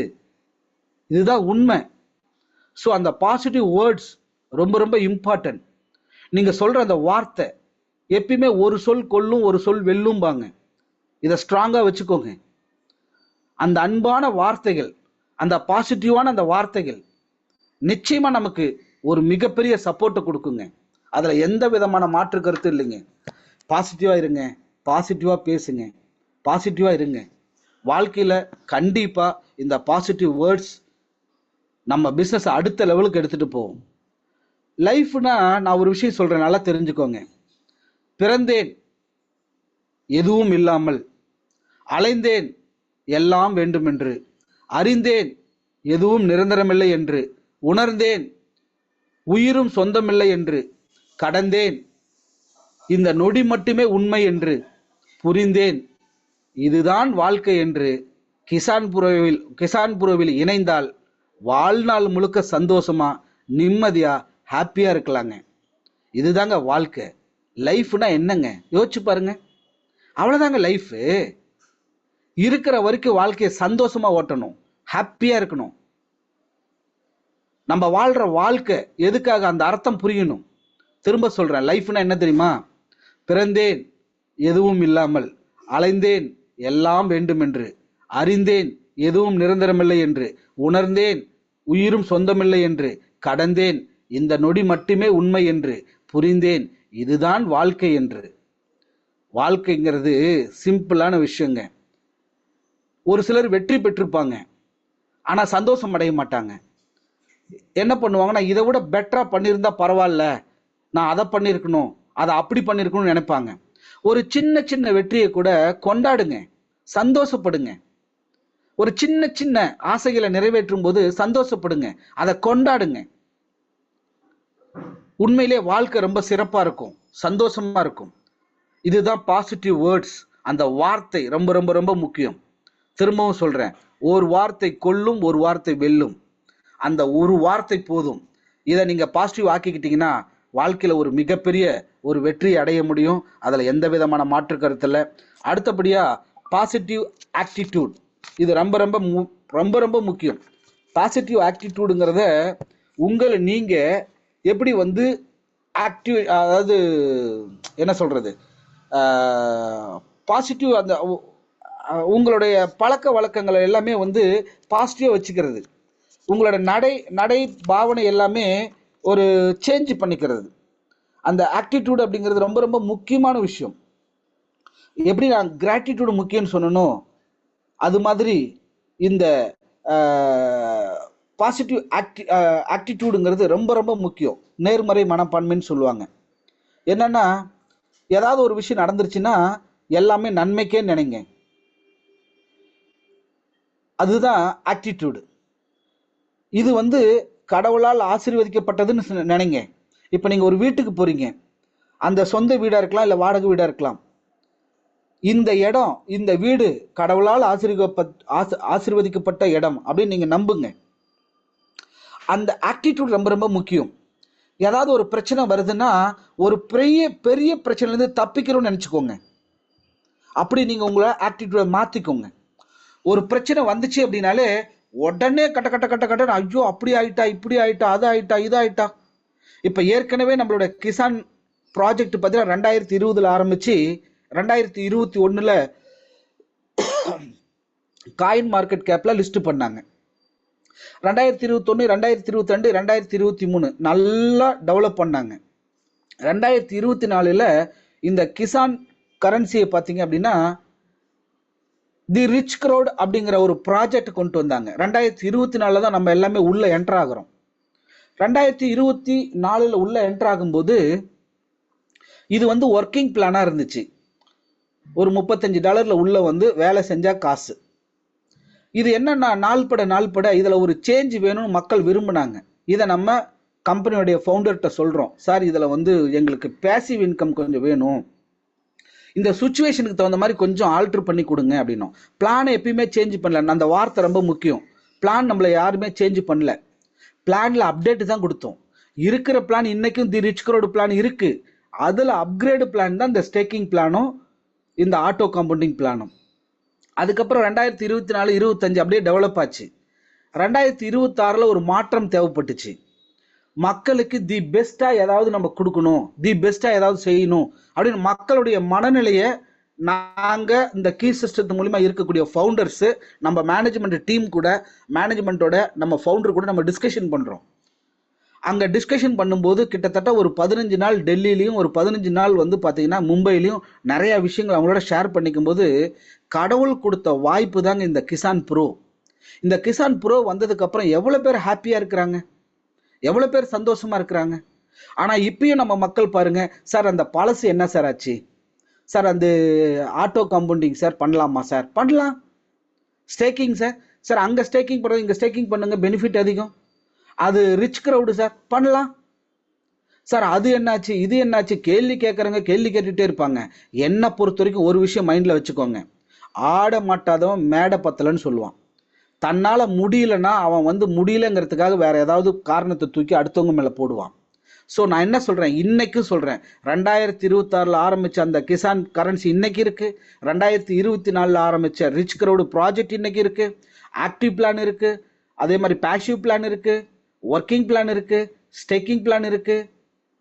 B: இதுதான் உண்மை. ஸோ அந்த பாசிட்டிவ் வேர்ட்ஸ் ரொம்ப ரொம்ப இம்பார்ட்டன்ட். நீங்கள் சொல்கிற அந்த வார்த்தை எப்பயுமே ஒரு சொல் கொல்லும் ஒரு சொல் வெல்லும்பாங்க. இதை ஸ்ட்ராங்காக வச்சுக்கோங்க. அந்த அன்பான வார்த்தைகள், அந்த பாசிட்டிவான அந்த வார்த்தைகள் நிச்சயமாக நமக்கு ஒரு மிகப்பெரிய சப்போர்ட்டை கொடுக்குங்க. அதில் எந்த விதமான மாற்று கருத்து இல்லைங்க. பாசிட்டிவாக இருங்க, பாசிட்டிவாக பேசுங்க, பாசிட்டிவாக இருங்க. வாழ்க்கையில் கண்டிப்பாக இந்த பாசிட்டிவ் வேர்ட்ஸ் நம்ம பிஸ்னஸை அடுத்த லெவலுக்கு எடுத்துகிட்டு போவோம். லைஃப்னா நான் ஒரு விஷயம் சொல்கிறேன், நல்லா தெரிஞ்சுக்கோங்க. பிறந்தேன் எதுவும் இல்லாமல், அலைந்தேன் எல்லாம் வேண்டுமென்று, அறிந்தேன் எதுவும் நிரந்தரமில்லை என்று, உணர்ந்தேன் உயிரும் சொந்தமில்லை என்று, கடந்தேன் இந்த நொடி மட்டுமே உண்மை என்று, புரிந்தேன் இதுதான் வாழ்க்கை என்று கிசான் புரோவில் இணைந்தால் வாழ்நாள் முழுக்க சந்தோஷமா நிம்மதியா ஹாப்பியா இருக்கலாங்க. இதுதாங்க வாழ்க்கை. லைஃப்னா என்னங்க யோசிச்சு பாருங்க. அவ்வளோதாங்க லைஃபு. இருக்கிற வரைக்கும் வாழ்க்கையை சந்தோஷமா ஓட்டணும், ஹாப்பியா இருக்கணும். நம்ம வாழ்ற வாழ்க்கை எதுக்காக, அந்த அர்த்தம் புரியணும். திரும்ப சொல்றேன், லைஃப்னா என்ன தெரியுமா? பிறந்தேன் எதுவும் இல்லாமல், அலைந்தேன் எல்லாம் வேண்டுமென்று, அறிந்தேன் எதுவும் நிரந்தரமில்லை என்று, உணர்ந்தேன் உயிரும் சொந்தமில்லை என்று, கடந்தேன் இந்த நொடி மட்டுமே உண்மை என்று, புரிந்தேன் இதுதான் வாழ்க்கை என்று. வாழ்க்கைங்கிறது சிம்பிளான விஷயங்க. ஒரு சிலர் வெற்றி பெற்றிருப்பாங்க, ஆனால் சந்தோஷம் அடைய மாட்டாங்க. என்ன பண்ணுவாங்கன்னா, இதை விட பெட்டரா பண்ணியிருந்தா பரவாயில்ல, நான் அதை பண்ணியிருக்கணும், அதை அப்படி பண்ணியிருக்கணும்னு நினைப்பாங்க. ஒரு சின்ன சின்ன வெற்றியை கூட கொண்டாடுங்க, சந்தோஷப்படுங்க. ஒரு சின்ன சின்ன ஆசைகளை நிறைவேற்றும் போது சந்தோஷப்படுங்க, அதை கொண்டாடுங்க. உண்மையிலே வாழ்க்கை ரொம்ப சிறப்பா இருக்கும், சந்தோஷமா இருக்கும். இதுதான் பாசிட்டிவ் வேர்ட்ஸ். அந்த வார்த்தை ரொம்ப ரொம்ப ரொம்ப முக்கியம். திரும்பவும் சொல்றேன், ஒரு வார்த்தை கொல்லும், ஒரு வார்த்தை வெல்லும். அந்த ஒரு வார்த்தை போதும். இதை நீங்க பாசிட்டிவ் ஆக்கிக்கிட்டீங்கன்னா வாழ்க்கையில ஒரு மிகப்பெரிய ஒரு வெற்றி அடைய முடியும். அதுல எந்த விதமான மாற்று கருத்து இல்லை. அடுத்தபடியா பாசிட்டிவ் ஆட்டிடியூட். இது ரொம்ப ரொம்ப ரொம்ப ரொம்ப முக்கியம். பாசிட்டிவ் ஆட்டிடியூடுங்கிறத உங்களை நீங்க எப்படி வந்து ஆக்டிவ், அதாவது என்ன சொல்றது, பாசிட்டிவ், அந்த உங்களுடைய பழக்க வழக்கங்களை எல்லாமே வந்து பாசிட்டிவாக வச்சுக்கிறது. உங்களோட நடை பாவனை எல்லாமே ஒரு சேஞ்ச் பண்ணிக்கிறது. அந்த ஆட்டிடியூட் அப்படிங்கிறது ரொம்ப ரொம்ப முக்கியமான விஷயம். எப்படி நான் கிராட்டிடியூடு முக்கியம்னு சொன்னனோ அது மாதிரி இந்த பாசிட்டிவ் ஆட்டிடியூடுங்கிறது ரொம்ப ரொம்ப முக்கியம். நேர்மறை மனப்பான்மைன்னு சொல்லுவாங்க. என்னன்னா ஏதாவது ஒரு விஷயம் நடந்துருச்சுன்னா எல்லாமே நன்மைக்கே நினைங்க. அதுதான் ஆட்டிடியூடு. இது வந்து கடவுளால் ஆசீர்வதிக்கப்பட்டதுன்னு நினைங்க. இப்போ நீங்கள் ஒரு வீட்டுக்கு போறீங்க, அந்த சொந்த வீடாக இருக்கலாம், இல்லை வாடகை வீடாக இருக்கலாம். இந்த இடம், இந்த வீடு கடவுளால் ஆசீர்வதிக்கப்பட்ட இடம் அப்படின்னு நீங்கள் நம்புங்க. அந்த ஆட்டிடியூட் ரொம்ப ரொம்ப முக்கியம். ஏதாவது ஒரு பிரச்சனை வருதுன்னா ஒரு பெரிய பெரிய பிரச்சனைலேருந்து தப்பிக்கிறோம்னு நினச்சிக்கோங்க. அப்படி நீங்கள் உங்களை ஆட்டிடியூடை மாற்றிக்கோங்க. ஒரு பிரச்சனை வந்துச்சு அப்படின்னாலே உடனே கட்ட கட்ட கட்ட கட்ட ஐயோ அப்படி ஆயிட்டா, இப்படி ஆயிட்டா, அது ஆயிட்டா, இது ஆயிட்டா. இப்போ ஏற்கனவே நம்மளோட கிசான் ப்ராஜெக்ட் பார்த்தீங்கன்னா 2020 ஆரம்பிச்சு 2021 காயின் மார்க்கெட் கேப்ல லிஸ்ட் பண்ணாங்க. 2021, 2022, 2023 நல்லா டெவலப் பண்ணாங்க. 2024 இந்த கிசான் கரன்சியை பார்த்தீங்க அப்படின்னா தி ரிச் க்ரௌட் அப்படிங்கிற ஒரு ப்ராஜெக்ட் கொண்டு வந்தாங்க. 2024 தான் நம்ம எல்லாமே உள்ள என்டர் ஆகிறோம். 2024 உள்ள என்டர் ஆகும்போது இது வந்து ஒர்க்கிங் பிளானாக இருந்துச்சு. ஒரு $35 உள்ள வந்து வேலை செஞ்சா காசு. இது என்னன்னா நாள்பட இதில் ஒரு சேஞ்ச் வேணும்னு மக்கள் விரும்பினாங்க. இதை நம்ம கம்பெனியோடைய ஃபவுண்டர்கிட்ட சொல்கிறோம், சார் இதில் வந்து எங்களுக்கு பேசிவ் இன்கம் கொஞ்சம் வேணும், இந்த சுச்சுவேஷனுக்கு தகுந்த மாதிரி கொஞ்சம் ஆல்ட்ரு பண்ணி கொடுங்க அப்படின்னோம். பிளானை எப்பயுமே சேஞ்ச் பண்ணல. அந்த வார்த்தை ரொம்ப முக்கியம். பிளான் நம்மளை யாருமே சேஞ்ச் பண்ணல. பிளானில் அப்டேட் தான் கொடுத்தோம். இருக்கிற பிளான் இன்னைக்கும் தி ரிச் க்ரௌட் பிளான் இருக்கு. அதில் அப்கிரேடு பிளான் தான் இந்த ஸ்டேக்கிங் பிளானும் இந்த ஆட்டோ காம்பவுண்டிங் பிளானும். அதுக்கப்புறம் 2024, 25 அப்படியே டெவலப் ஆச்சு. 2026 ஒரு மாற்றம் தேவைப்பட்டுச்சு. மக்களுக்கு தி பெஸ்ட்டாக ஏதாவது நம்ம கொடுக்கணும், தி பெஸ்ட்டாக ஏதாவது செய்யணும் அப்படின்னு மக்களுடைய மனநிலையை நாங்கள் இந்த கீ சிஸ்டத்து மூலிமா இருக்கக்கூடிய ஃபவுண்டர்ஸு நம்ம மேனேஜ்மெண்ட் டீம் கூட, மேனேஜ்மெண்ட்டோட நம்ம ஃபவுண்டர் கூட நம்ம டிஸ்கஷன் பண்ணுறோம். அங்கே டிஸ்கஷன் பண்ணும்போது கிட்டத்தட்ட ஒரு 15 நாள் டெல்லியிலையும், ஒரு 15 நாள் வந்து பார்த்தீங்கன்னா மும்பையிலையும் நிறையா விஷயங்கள் அவங்களோட ஷேர் பண்ணிக்கும் போது கடவுள் கொடுத்த வாய்ப்பு தாங்க இந்த கிசான் ப்ரோ. இந்த கிசான் ப்ரோ வந்ததுக்கப்புறம் எவ்வளோ பேர் ஹாப்பியாக இருக்கிறாங்க, எவ்வளோ பேர் சந்தோஷமாக இருக்கிறாங்க. ஆனால் இப்பயும் நம்ம மக்கள் பாருங்க, சார் அந்த பாலிசி என்ன சார் ஆச்சு, சார் அந்த ஆட்டோ காம்பவுண்டிங் சார் பண்ணலாமா, சார் பண்ணலாம். ஸ்டேக்கிங் சார், சார் அங்கே ஸ்டேக்கிங் பண்ணுறது இங்கே ஸ்டேக்கிங் பண்ணுங்க, பெனிஃபிட் அதிகம். அது ரிச் க்ரௌடு சார், பண்ணலாம் சார். அது என்னாச்சு, இது என்னாச்சு, கேள்வி கேட்குறவங்க கேள்வி கேட்டுகிட்டே இருப்பாங்க. என்னை பொறுத்த வரைக்கும் ஒரு விஷயம் மைண்டில் வச்சுக்கோங்க, ஆட மாட்டாதவன் மேடை பத்தலைன்னு சொல்லுவான். தன்னால் முடியலன்னா அவன் வந்து முடியலங்கிறதுக்காக வேற ஏதாவது காரணத்தை தூக்கி அடுத்தவங்க மேலே போடுவான். ஸோ நான் என்ன சொல்கிறேன், இன்னைக்கும் சொல்கிறேன், 2026 ஆரம்பித்த அந்த கிசான் கரன்சி இன்னைக்கு இருக்குது. 2024 ஆரம்பித்த ரிச் க்ரௌடு ப்ராஜெக்ட் இன்னைக்கு இருக்குது. ஆக்டிவ் பிளான் இருக்குது, அதே மாதிரி பேசிவ் பிளான் இருக்குது, ஒர்க்கிங் பிளான் இருக்குது, ஸ்டேக்கிங் பிளான் இருக்குது,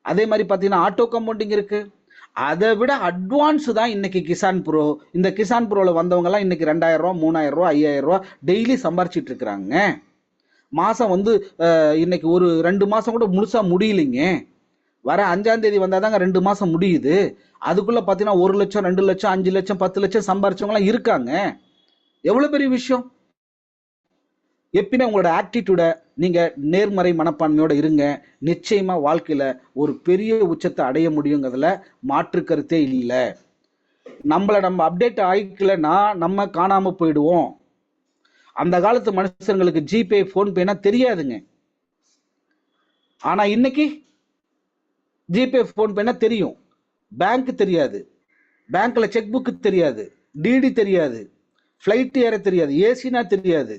B: அதே மாதிரி பார்த்தீங்கன்னா ஆட்டோ கம்பவுண்டிங் இருக்குது. அதை விட அட்வான்ஸ் தான் இன்னைக்கு கிசான் ப்ரோ. இந்த கிசான் ப்ரோவில் வந்தவங்கலாம் இன்னைக்கு 2000 ரூபா, 3000 ரூபா, 5000 ரூபா டெய்லி சம்பாரிச்சிட்டு இருக்கிறாங்க. மாதம் வந்து இன்னைக்கு ஒரு 2 மாதம் கூட முழுசாக முடியலைங்க. வர 5ஆம் தேதி வந்தால் தாங்க 2 மாதம் முடியுது. அதுக்குள்ளே பார்த்தீங்கன்னா 1 லட்சம், 2 லட்சம், 5 லட்சம், 10 லட்சம் சம்பாரிச்சவங்களாம் இருக்காங்க. எவ்வளோ பெரிய விஷயம். எப்பயுமே உங்களோட ஆட்டிடியூடை நீங்கள் நேர்மறை மனப்பான்மையோடு இருங்க. நிச்சயமாக வாழ்க்கையில் ஒரு பெரிய உச்சத்தை அடைய முடியுங்கிறதுல மாற்று கருத்தே இல்லை. நம்மளை நம்ம அப்டேட் ஆகிக்கலன்னா நம்ம காணாமல் போயிடுவோம். அந்த காலத்து மனுஷங்களுக்கு ஜிபே, ஃபோன்பேனா தெரியாதுங்க. ஆனால் இன்னைக்கு ஜிபே, ஃபோன்பேனா தெரியும். பேங்க் தெரியாது, பேங்க்கில் செக் புக்கு தெரியாது, டிடி தெரியாது, ஃப்ளைட் ஏற தெரியாது, ஏசினா தெரியாது,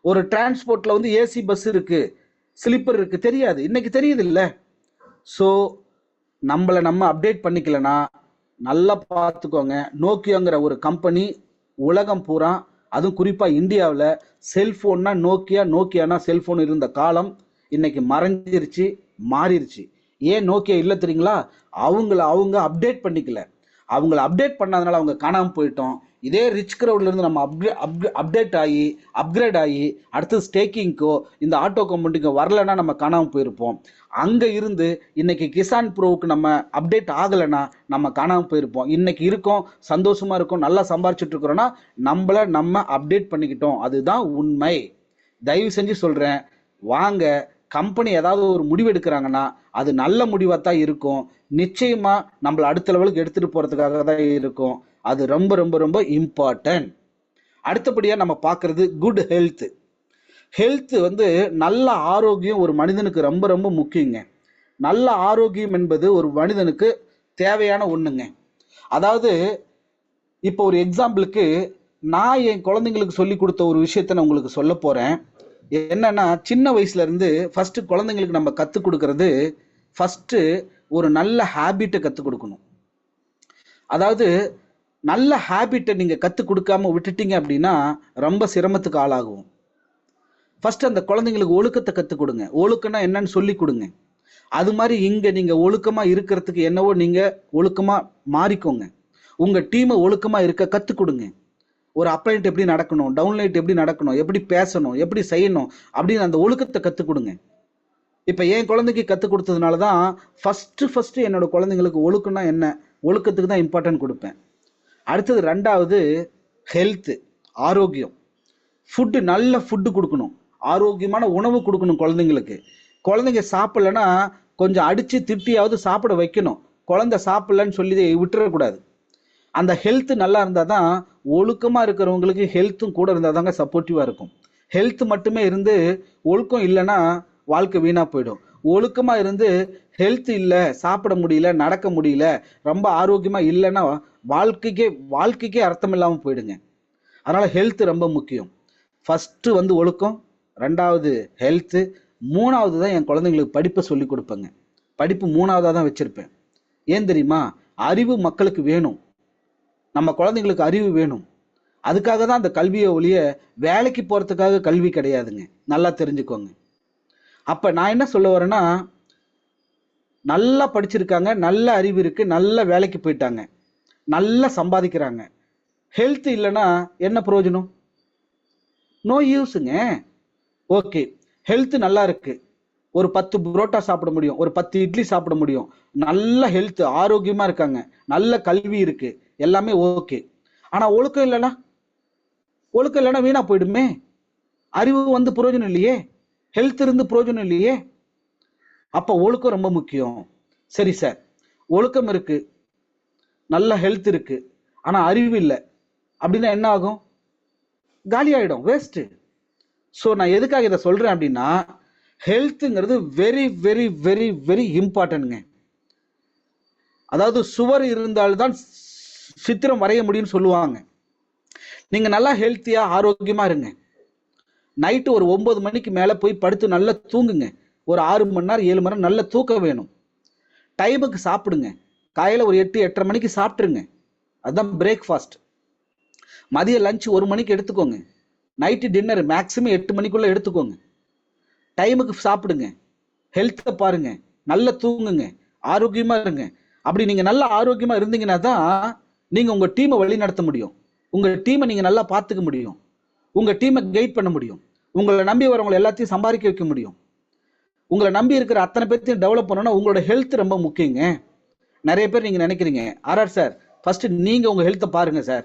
B: ஒரு டிரான்ஸ்போர்ட்டில் வந்து ஏசி பஸ் இருக்குது, ஸ்லீப்பர் இருக்குது, தெரியாது. இன்னைக்கு தெரியுது இல்லை. ஸோ நம்மளை நம்ம அப்டேட் பண்ணிக்கலனா நல்லா பார்த்துக்கோங்க. நோக்கியோங்கிற ஒரு கம்பெனி உலகம் பூரா, அதுவும் குறிப்பாக இந்தியாவில் செல்ஃபோன்னா நோக்கியானா செல்ஃபோன் இருந்த காலம் இன்னைக்கு மறைஞ்சிருச்சு, மாறிடுச்சு. ஏன் நோக்கியா இல்லை தெரியுங்களா? அவங்க அப்டேட் பண்ணிக்கல. அவங்கள அப்டேட் பண்ணாதனால அவங்க காணாமல் போயிட்டோம். இதே ரிச் இருந்து நம்ம அப்டேட் ஆகி அப்கிரேட் ஆகி அடுத்தது ஸ்டேக்கிங்க்கோ இந்த ஆட்டோ கம்பெனிக்கோ வரலைன்னா நம்ம காணாமல் போயிருப்போம். அங்கே இருந்து இன்னைக்கு கிசான் ப்ரோவுக்கு நம்ம அப்டேட் ஆகலைன்னா நம்ம காணாமல் போயிருப்போம். இன்னைக்கு இருக்கோம், சந்தோஷமா இருக்கோம், நல்லா சம்பாரிச்சுட்டு இருக்கிறோன்னா நம்ம அப்டேட் பண்ணிக்கிட்டோம். அதுதான் உண்மை. தயவு செஞ்சு சொல்கிறேன், வாங்க கம்பெனி ஏதாவது ஒரு முடிவு எடுக்கிறாங்கன்னா அது நல்ல முடிவாக தான் இருக்கும். நிச்சயமாக நம்மளை அடுத்த லெவலுக்கு எடுத்துகிட்டு போகிறதுக்காக தான் இருக்கும். அது ரொம்ப ரொம்ப ரொம்ப இம்பார்ட்டன்ட். அடுத்தபடியாக நம்ம பார்க்குறது குட் ஹெல்த். ஹெல்த் வந்து நல்ல ஆரோக்கியம் ஒரு மனிதனுக்கு ரொம்ப ரொம்ப முக்கியங்க. நல்ல ஆரோக்கியம் என்பது ஒரு மனிதனுக்கு தேவையான ஒன்றுங்க. அதாவது இப்போ ஒரு எக்ஸாம்பிளுக்கு நான் என் குழந்தைங்களுக்கு சொல்லி கொடுத்த ஒரு விஷயத்த நான் உங்களுக்கு சொல்ல போகிறேன். என்னன்னா, சின்ன வயசுலேருந்து ஃபஸ்ட்டு குழந்தைங்களுக்கு நம்ம கற்றுக் கொடுக்கறது ஃபஸ்ட்டு ஒரு நல்ல ஹேபிட்டை கற்றுக் கொடுக்கணும். அதாவது நல்ல ஹேபிட்டை நீங்கள் கற்றுக் கொடுக்காம விட்டுட்டீங்க அப்படின்னா ரொம்ப சிரமத்துக்கு ஆளாகும். ஃபஸ்ட்டு அந்த குழந்தைங்களுக்கு ஒழுக்கத்தை கற்றுக் கொடுங்க. ஒழுக்கம்னா என்னன்னு சொல்லி கொடுங்க. அது மாதிரி இங்கே நீங்கள் ஒழுக்கமாக இருக்கிறதுக்கு என்னவோ நீங்கள் ஒழுக்கமாக மாறிக்கோங்க. உங்கள் டீமை ஒழுக்கமாக இருக்க கற்றுக் கொடுங்க. ஒரு அப்லைட் எப்படி நடக்கணும், டவுன்லைட் எப்படி நடக்கணும், எப்படி பேசணும், எப்படி செய்யணும் அப்படின்னு அந்த ஒழுக்கத்தை கற்றுக் கொடுங்க. இப்போ என் குழந்தைக்கு கற்றுக் கொடுத்ததுனால தான் ஃபஸ்ட்டு என்னோட குழந்தைங்களுக்கு ஒழுக்கம்னா என்ன, ஒழுக்கத்துக்கு தான் இம்பார்ட்டன்ட் கொடுப்பேன். அடுத்தது ரெண்டாவது ஹெல்த்து, ஆரோக்கியம். ஃபுட்டு, நல்ல ஃபுட்டு கொடுக்கணும், ஆரோக்கியமான உணவு கொடுக்கணும் குழந்தைங்களுக்கு. குழந்தைங்க சாப்பிட்லன்னா கொஞ்சம் அடித்து திட்டியாவது சாப்பிட வைக்கணும். குழந்தை சாப்பிட்லன்னு சொல்லி விட்டுறக்கூடாது. அந்த ஹெல்த்து நல்லா இருந்தால் தான், ஒழுக்கமாக இருக்கிறவங்களுக்கு ஹெல்த்தும் கூட இருந்தால் தாங்க சப்போர்ட்டிவாக இருக்கும். ஹெல்த் மட்டுமே இருந்து ஒழுக்கம் இல்லைன்னா வாழ்க்கை வீணாக போயிடும். ஒழுக்கமாக இருந்து ஹெல்த் இல்லை, சாப்பிட முடியல, நடக்க முடியல, ரொம்ப ஆரோக்கியமாக இல்லைன்னா வாழ்க்கைக்கே அர்த்தம் இல்லாமல் போயிடுங்க. அதனால் ஹெல்த் ரொம்ப முக்கியம். ஃபஸ்ட்டு வந்து ஒழுக்கம், ரெண்டாவது ஹெல்த்து, மூணாவது தான் என் குழந்தைங்களுக்கு படிப்பை சொல்லி கொடுப்பேங்க. படிப்பு மூணாவதாக தான் வச்சுருப்பேன். ஏன் தெரியுமா? அறிவு மக்களுக்கு வேணும், நம்ம குழந்தைங்களுக்கு அறிவு வேணும். அதுக்காக தான் அந்த கல்வியை ஒழிய வேலைக்கு போகிறதுக்காக கல்வி கிடையாதுங்க. நல்லா தெரிஞ்சுக்கோங்க. அப்போ நான் என்ன சொல்ல வரேன்னா, நல்லா படிச்சிருக்காங்க, நல்ல அறிவு இருக்குது, நல்ல வேலைக்கு போயிட்டாங்க, நல்லா சம்பாதிக்கிறாங்க. ஹெல்த் இல்லைன்னா என்ன பிரயோஜனம்? நோ யூஸுங்க. ஓகே, ஹெல்த் நல்லா இருக்கு, ஒரு 10 புரோட்டா சாப்பிட முடியும், ஒரு 10 இட்லி சாப்பிட முடியும், நல்ல ஹெல்த், ஆரோக்கியமாக இருக்காங்க, நல்ல கல்வி இருக்கு, எல்லாமே ஓகே. ஆனால் ஒழுக்கம் இல்லைன்னா வீணா போயிடுமே. அறிவு வந்து பிரயோஜனம் இல்லையே, ஹெல்த் இருந்து பிரயோஜனம் இல்லையே. அப்போ ஒழுக்கம் ரொம்ப முக்கியம். சரி சார், ஒழுக்கம் இருக்கு, நல்ல ஹெல்த் இருக்கு, ஆனால் அறிவு இல்லை அப்படின்னா என்ன ஆகும்? காலி ஆகிடும், வேஸ்ட்டு. ஸோ நான் எதுக்காக இதை சொல்கிறேன் அப்படின்னா, ஹெல்த்துங்கிறது வெரி வெரி வெரி வெரி இம்பார்ட்டன்ட்ங்க. அதாவது சுவர் இருந்தால்தான் சித்திரம் வரைய முடியும்னு சொல்லுவாங்க. நீங்கள் நல்லா ஹெல்த்தியாக ஆரோக்கியமாக இருங்க. நைட்டு ஒரு 9 மணிக்கு மேலே போய் படுத்து நல்லா தூங்குங்க. ஒரு 6 மணி நேரம் 7 மணி நேரம் நல்ல தூக்கம் வேணும். டைமுக்கு சாப்பிடுங்க. காலையில் ஒரு 8-8:30 மணிக்கு சாப்பிட்ருங்க, அதுதான் பிரேக்ஃபாஸ்ட். மதிய லஞ்ச் 1 மணிக்கு எடுத்துக்கோங்க. நைட்டு டின்னர் மேக்ஸிமம் 8 மணிக்குள்ளே எடுத்துக்கோங்க. டைமுக்கு சாப்பிடுங்க, ஹெல்த்தை பாருங்க, நல்லா தூங்குங்க, ஆரோக்கியமாக இருங்க. அப்படி நீங்கள் நல்லா ஆரோக்கியமாக இருந்தீங்கன்னா தான் நீங்கள் உங்கள் டீமை வழி நடத்த முடியும், உங்கள் டீமை நீங்கள் நல்லா பார்த்துக்க முடியும், உங்கள் டீமை கைட் பண்ண முடியும், உங்களை நம்பி வரவங்களை எல்லாத்தையும் சம்பாதிக்க வைக்க முடியும். உங்களை நம்பி இருக்கிற அத்தனை பேர்த்தையும் டெவலப் பண்ணணும்னா உங்களோட ஹெல்த் ரொம்ப முக்கியங்க. நிறைய பேர் நீங்கள் நினைக்கிறீங்க, ஆர்ஆர் சார் ஃபஸ்ட்டு நீங்கள் உங்கள் ஹெல்த்தை பாருங்கள் சார்,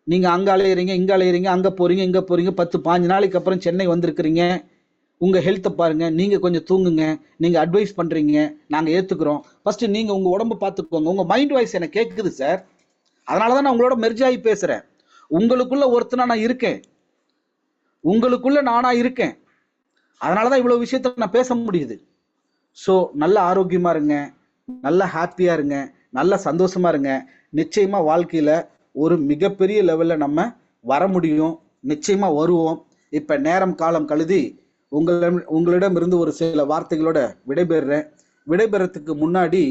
B: நீங்கள் அங்கே அலையிறீங்க, இங்கே அலையிறீங்க, அங்கே போகிறீங்க, இங்கே போகிறீங்க, 10-15 நாளைக்கு அப்புறம் சென்னை வந்திருக்கிறீங்க, உங்கள் ஹெல்த்தை பாருங்கள், நீங்கள் கொஞ்சம் தூங்குங்க, நீங்கள் அட்வைஸ் பண்ணுறீங்க, நாங்கள் ஏற்றுக்கிறோம். ஃபஸ்ட்டு நீங்கள் உங்கள் உடம்பை பார்த்துக்கோங்க. உங்கள் மைண்ட் வாய்ஸ் எனக்கு கேட்குது சார், அதனால தான் நான் உங்களோட மெர்ஜ் ஆகி பேசுகிறேன். உங்களுக்குள்ள ஒருத்தனா நான் இருக்கேன், உங்களுக்குள்ள நானா இருக்கேன், அதனால தான் இவ்வளோ விஷயத்த நான் பேச முடியுது. ஸோ நல்ல ஆரோக்கியமாக இருங்க, நல்ல ஹாப்பியாக இருங்க, நல்ல சந்தோஷமாக இருங்க. நிச்சயமாக வாழ்க்கையில் ஒரு மிகப்பெரிய லெவலில் நம்ம வர முடியும், நிச்சயமாக வருவோம். இப்போ நேரம் காலம் கழுதி உங்களிடம் இருந்து ஒரு சில வார்த்தைகளோட விடைபெறுறேன். விடைபெறத்துக்கு முன்னாடி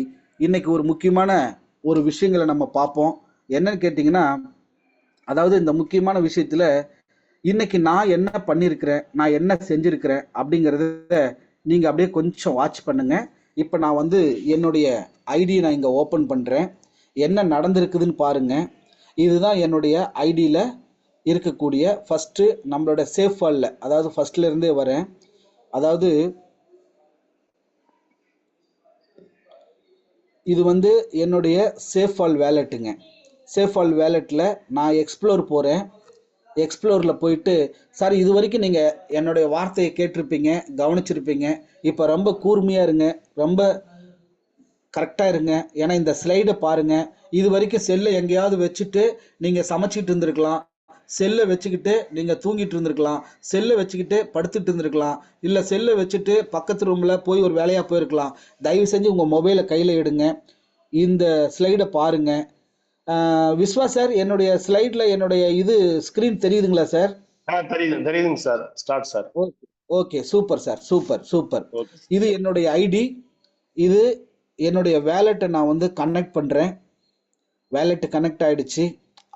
B: இன்னைக்கு ஒரு முக்கியமான ஒரு விஷயங்களை நம்ம பார்ப்போம். என்னன்னு கேட்டிங்கன்னா, அதாவது இந்த முக்கியமான விஷயத்தில் இன்னைக்கு நான் என்ன பண்ணியிருக்கிறேன், நான் என்ன செஞ்சுருக்கிறேன் அப்படிங்கிறத நீங்கள் அப்படியே கொஞ்சம் வாட்ச் பண்ணுங்க. இப்போ நான் வந்து என்னுடைய ஐடியை நான் இங்கே ஓப்பன் பண்ணுறேன், என்ன நடந்திருக்குதுன்னு பாருங்கள். இதுதான் என்னுடைய ஐடியில் இருக்கக்கூடிய ஃபஸ்ட்டு நம்மளோட சேஃப் ஃபாலில், அதாவது ஃபஸ்ட்லேருந்தே வரேன். அதாவது இது வந்து என்னுடைய சேஃப் ஃபால் வேலெட்டுங்க. சேஃப் ஃபால் வேலெட்டில் நான் எக்ஸ்ப்ளோர் போகிறேன். எக்ஸ்ப்ளோரில் போயிட்டு, சார் இது வரைக்கும் நீங்கள் என்னுடைய வார்த்தையை கேட்டிருப்பீங்க, கவனிச்சிருப்பீங்க. இப்போ ரொம்ப கூர்மையாக இருங்க, ரொம்ப கரெக்டாக இருங்க. ஏன்னா இந்த ஸ்லைடை பாருங்கள். இது வரைக்கும் செல்லை எங்கேயாவது வச்சுட்டு நீங்கள் சமைச்சிட்டு இருந்திருக்கலாம், செல்லை வச்சுக்கிட்டு நீங்கள் தூங்கிட்டு இருந்திருக்கலாம், செல்லை வச்சுக்கிட்டு படுத்துட்டு இருந்திருக்கலாம், இல்லை செல்லை வச்சுட்டு பக்கத்து ரூமில் போய் ஒரு வேலையாக போயிருக்கலாம். தயவு செஞ்சு உங்கள் மொபைலை கையில் எடுங்க, இந்த ஸ்லைடை பாருங்கள். விஸ்வா சார், என்னுடைய ஸ்லைடில் என்னுடைய இது ஸ்க்ரீன் தெரியுதுங்களா சார்?
C: தெரியுதுங்க sir. Start sir.
B: Okay, super sir, super super. இது என்னுடைய ஐடி, இது என்னுடைய வேலெட்டை நான் வந்து கனெக்ட் பண்ணுறேன். வேலெட்டு கனெக்ட் ஆகிடுச்சு,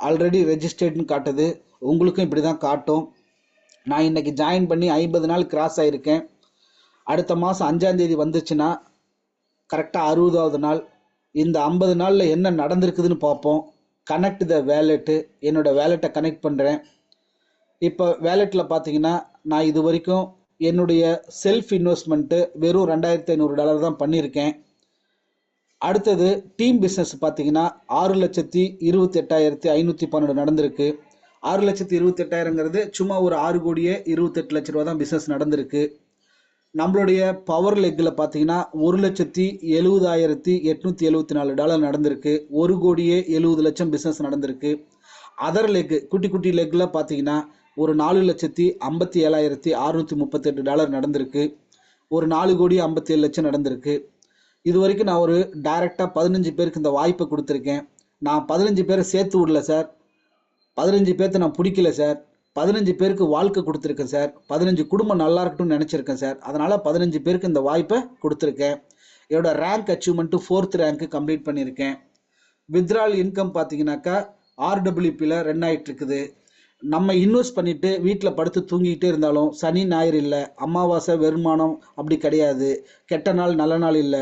B: ஆல்ரெடி ரெஜிஸ்டர்டுன்னு காட்டுது. உங்களுக்கும் இப்படி தான் காட்டும். நான் இன்றைக்கி ஜாயின் பண்ணி 50 நாள் கிராஸ் ஆகிருக்கேன். அடுத்த மாதம் 5ஆம் தேதி வந்துச்சுன்னா கரெக்டாக 60வது நாள். இந்த 50 நாளில் என்ன நடந்திருக்குதுன்னு பார்ப்போம். கனெக்ட் த வேலெட்டு, என்னோடய வேலெட்டை கனெக்ட் பண்ணுறேன். இப்போ வேலெட்டில் பார்த்தீங்கன்னா நான் இது வரைக்கும் என்னுடைய செல்ஃப் இன்வெஸ்ட்மெண்ட்டு வெறும் $2500 தான் பண்ணியிருக்கேன். அடுத்தது டீம் பிஸ்னஸ் பார்த்தீங்கன்னா 6,28,512 நடந்திருக்கு. 6,28,000ங்கிறது சும்மா ஒரு 6,28,00,000 தான் பிஸ்னஸ் நடந்திருக்கு. நம்மளுடைய பவர் லெக்கில் பார்த்தீங்கன்னா $1,70,874 நடந்திருக்கு. $1,70,00,000 பிஸ்னஸ் நடந்திருக்கு. அதர் லெக்கு, குட்டி குட்டி லெக்கில் பார்த்தீங்கன்னா ஒரு $4,57,638 நடந்திருக்கு. ஒரு $4,57,00,000 நடந்திருக்கு. இது வரைக்கும் நான் ஒரு டைரெக்டாக 15 பேருக்கு இந்த வாய்ப்பை கொடுத்துருக்கேன். நான் 15 பேரை சேர்த்து விடல சார், 15 பேர்த்த நான் பிடிக்கல சார், 15 பேருக்கு வாழ்க்கை கொடுத்துருக்கேன் சார், 15 குடும்பம் நல்லா இருக்கட்டும்னு நினச்சிருக்கேன் சார். அதனால் 15 பேருக்கு இந்த வாய்ப்பை கொடுத்துருக்கேன். என்னோட rank achievement 4th rank complete பண்ணியிருக்கேன். வித்ட்ரால் இன்கம் பார்த்தீங்கன்னாக்கா RWPயில் ரன் ஆகிட்டு இருக்குது. நம்ம இன்வெஸ்ட் பண்ணிவிட்டு வீட்டில் படுத்து தூங்கிக்கிட்டே இருந்தாலும் சனி ஞாயிறு இல்லை, அமாவாசை வருமானம் அப்படி கிடையாது, கெட்ட நாள் நல்ல நாள் இல்லை.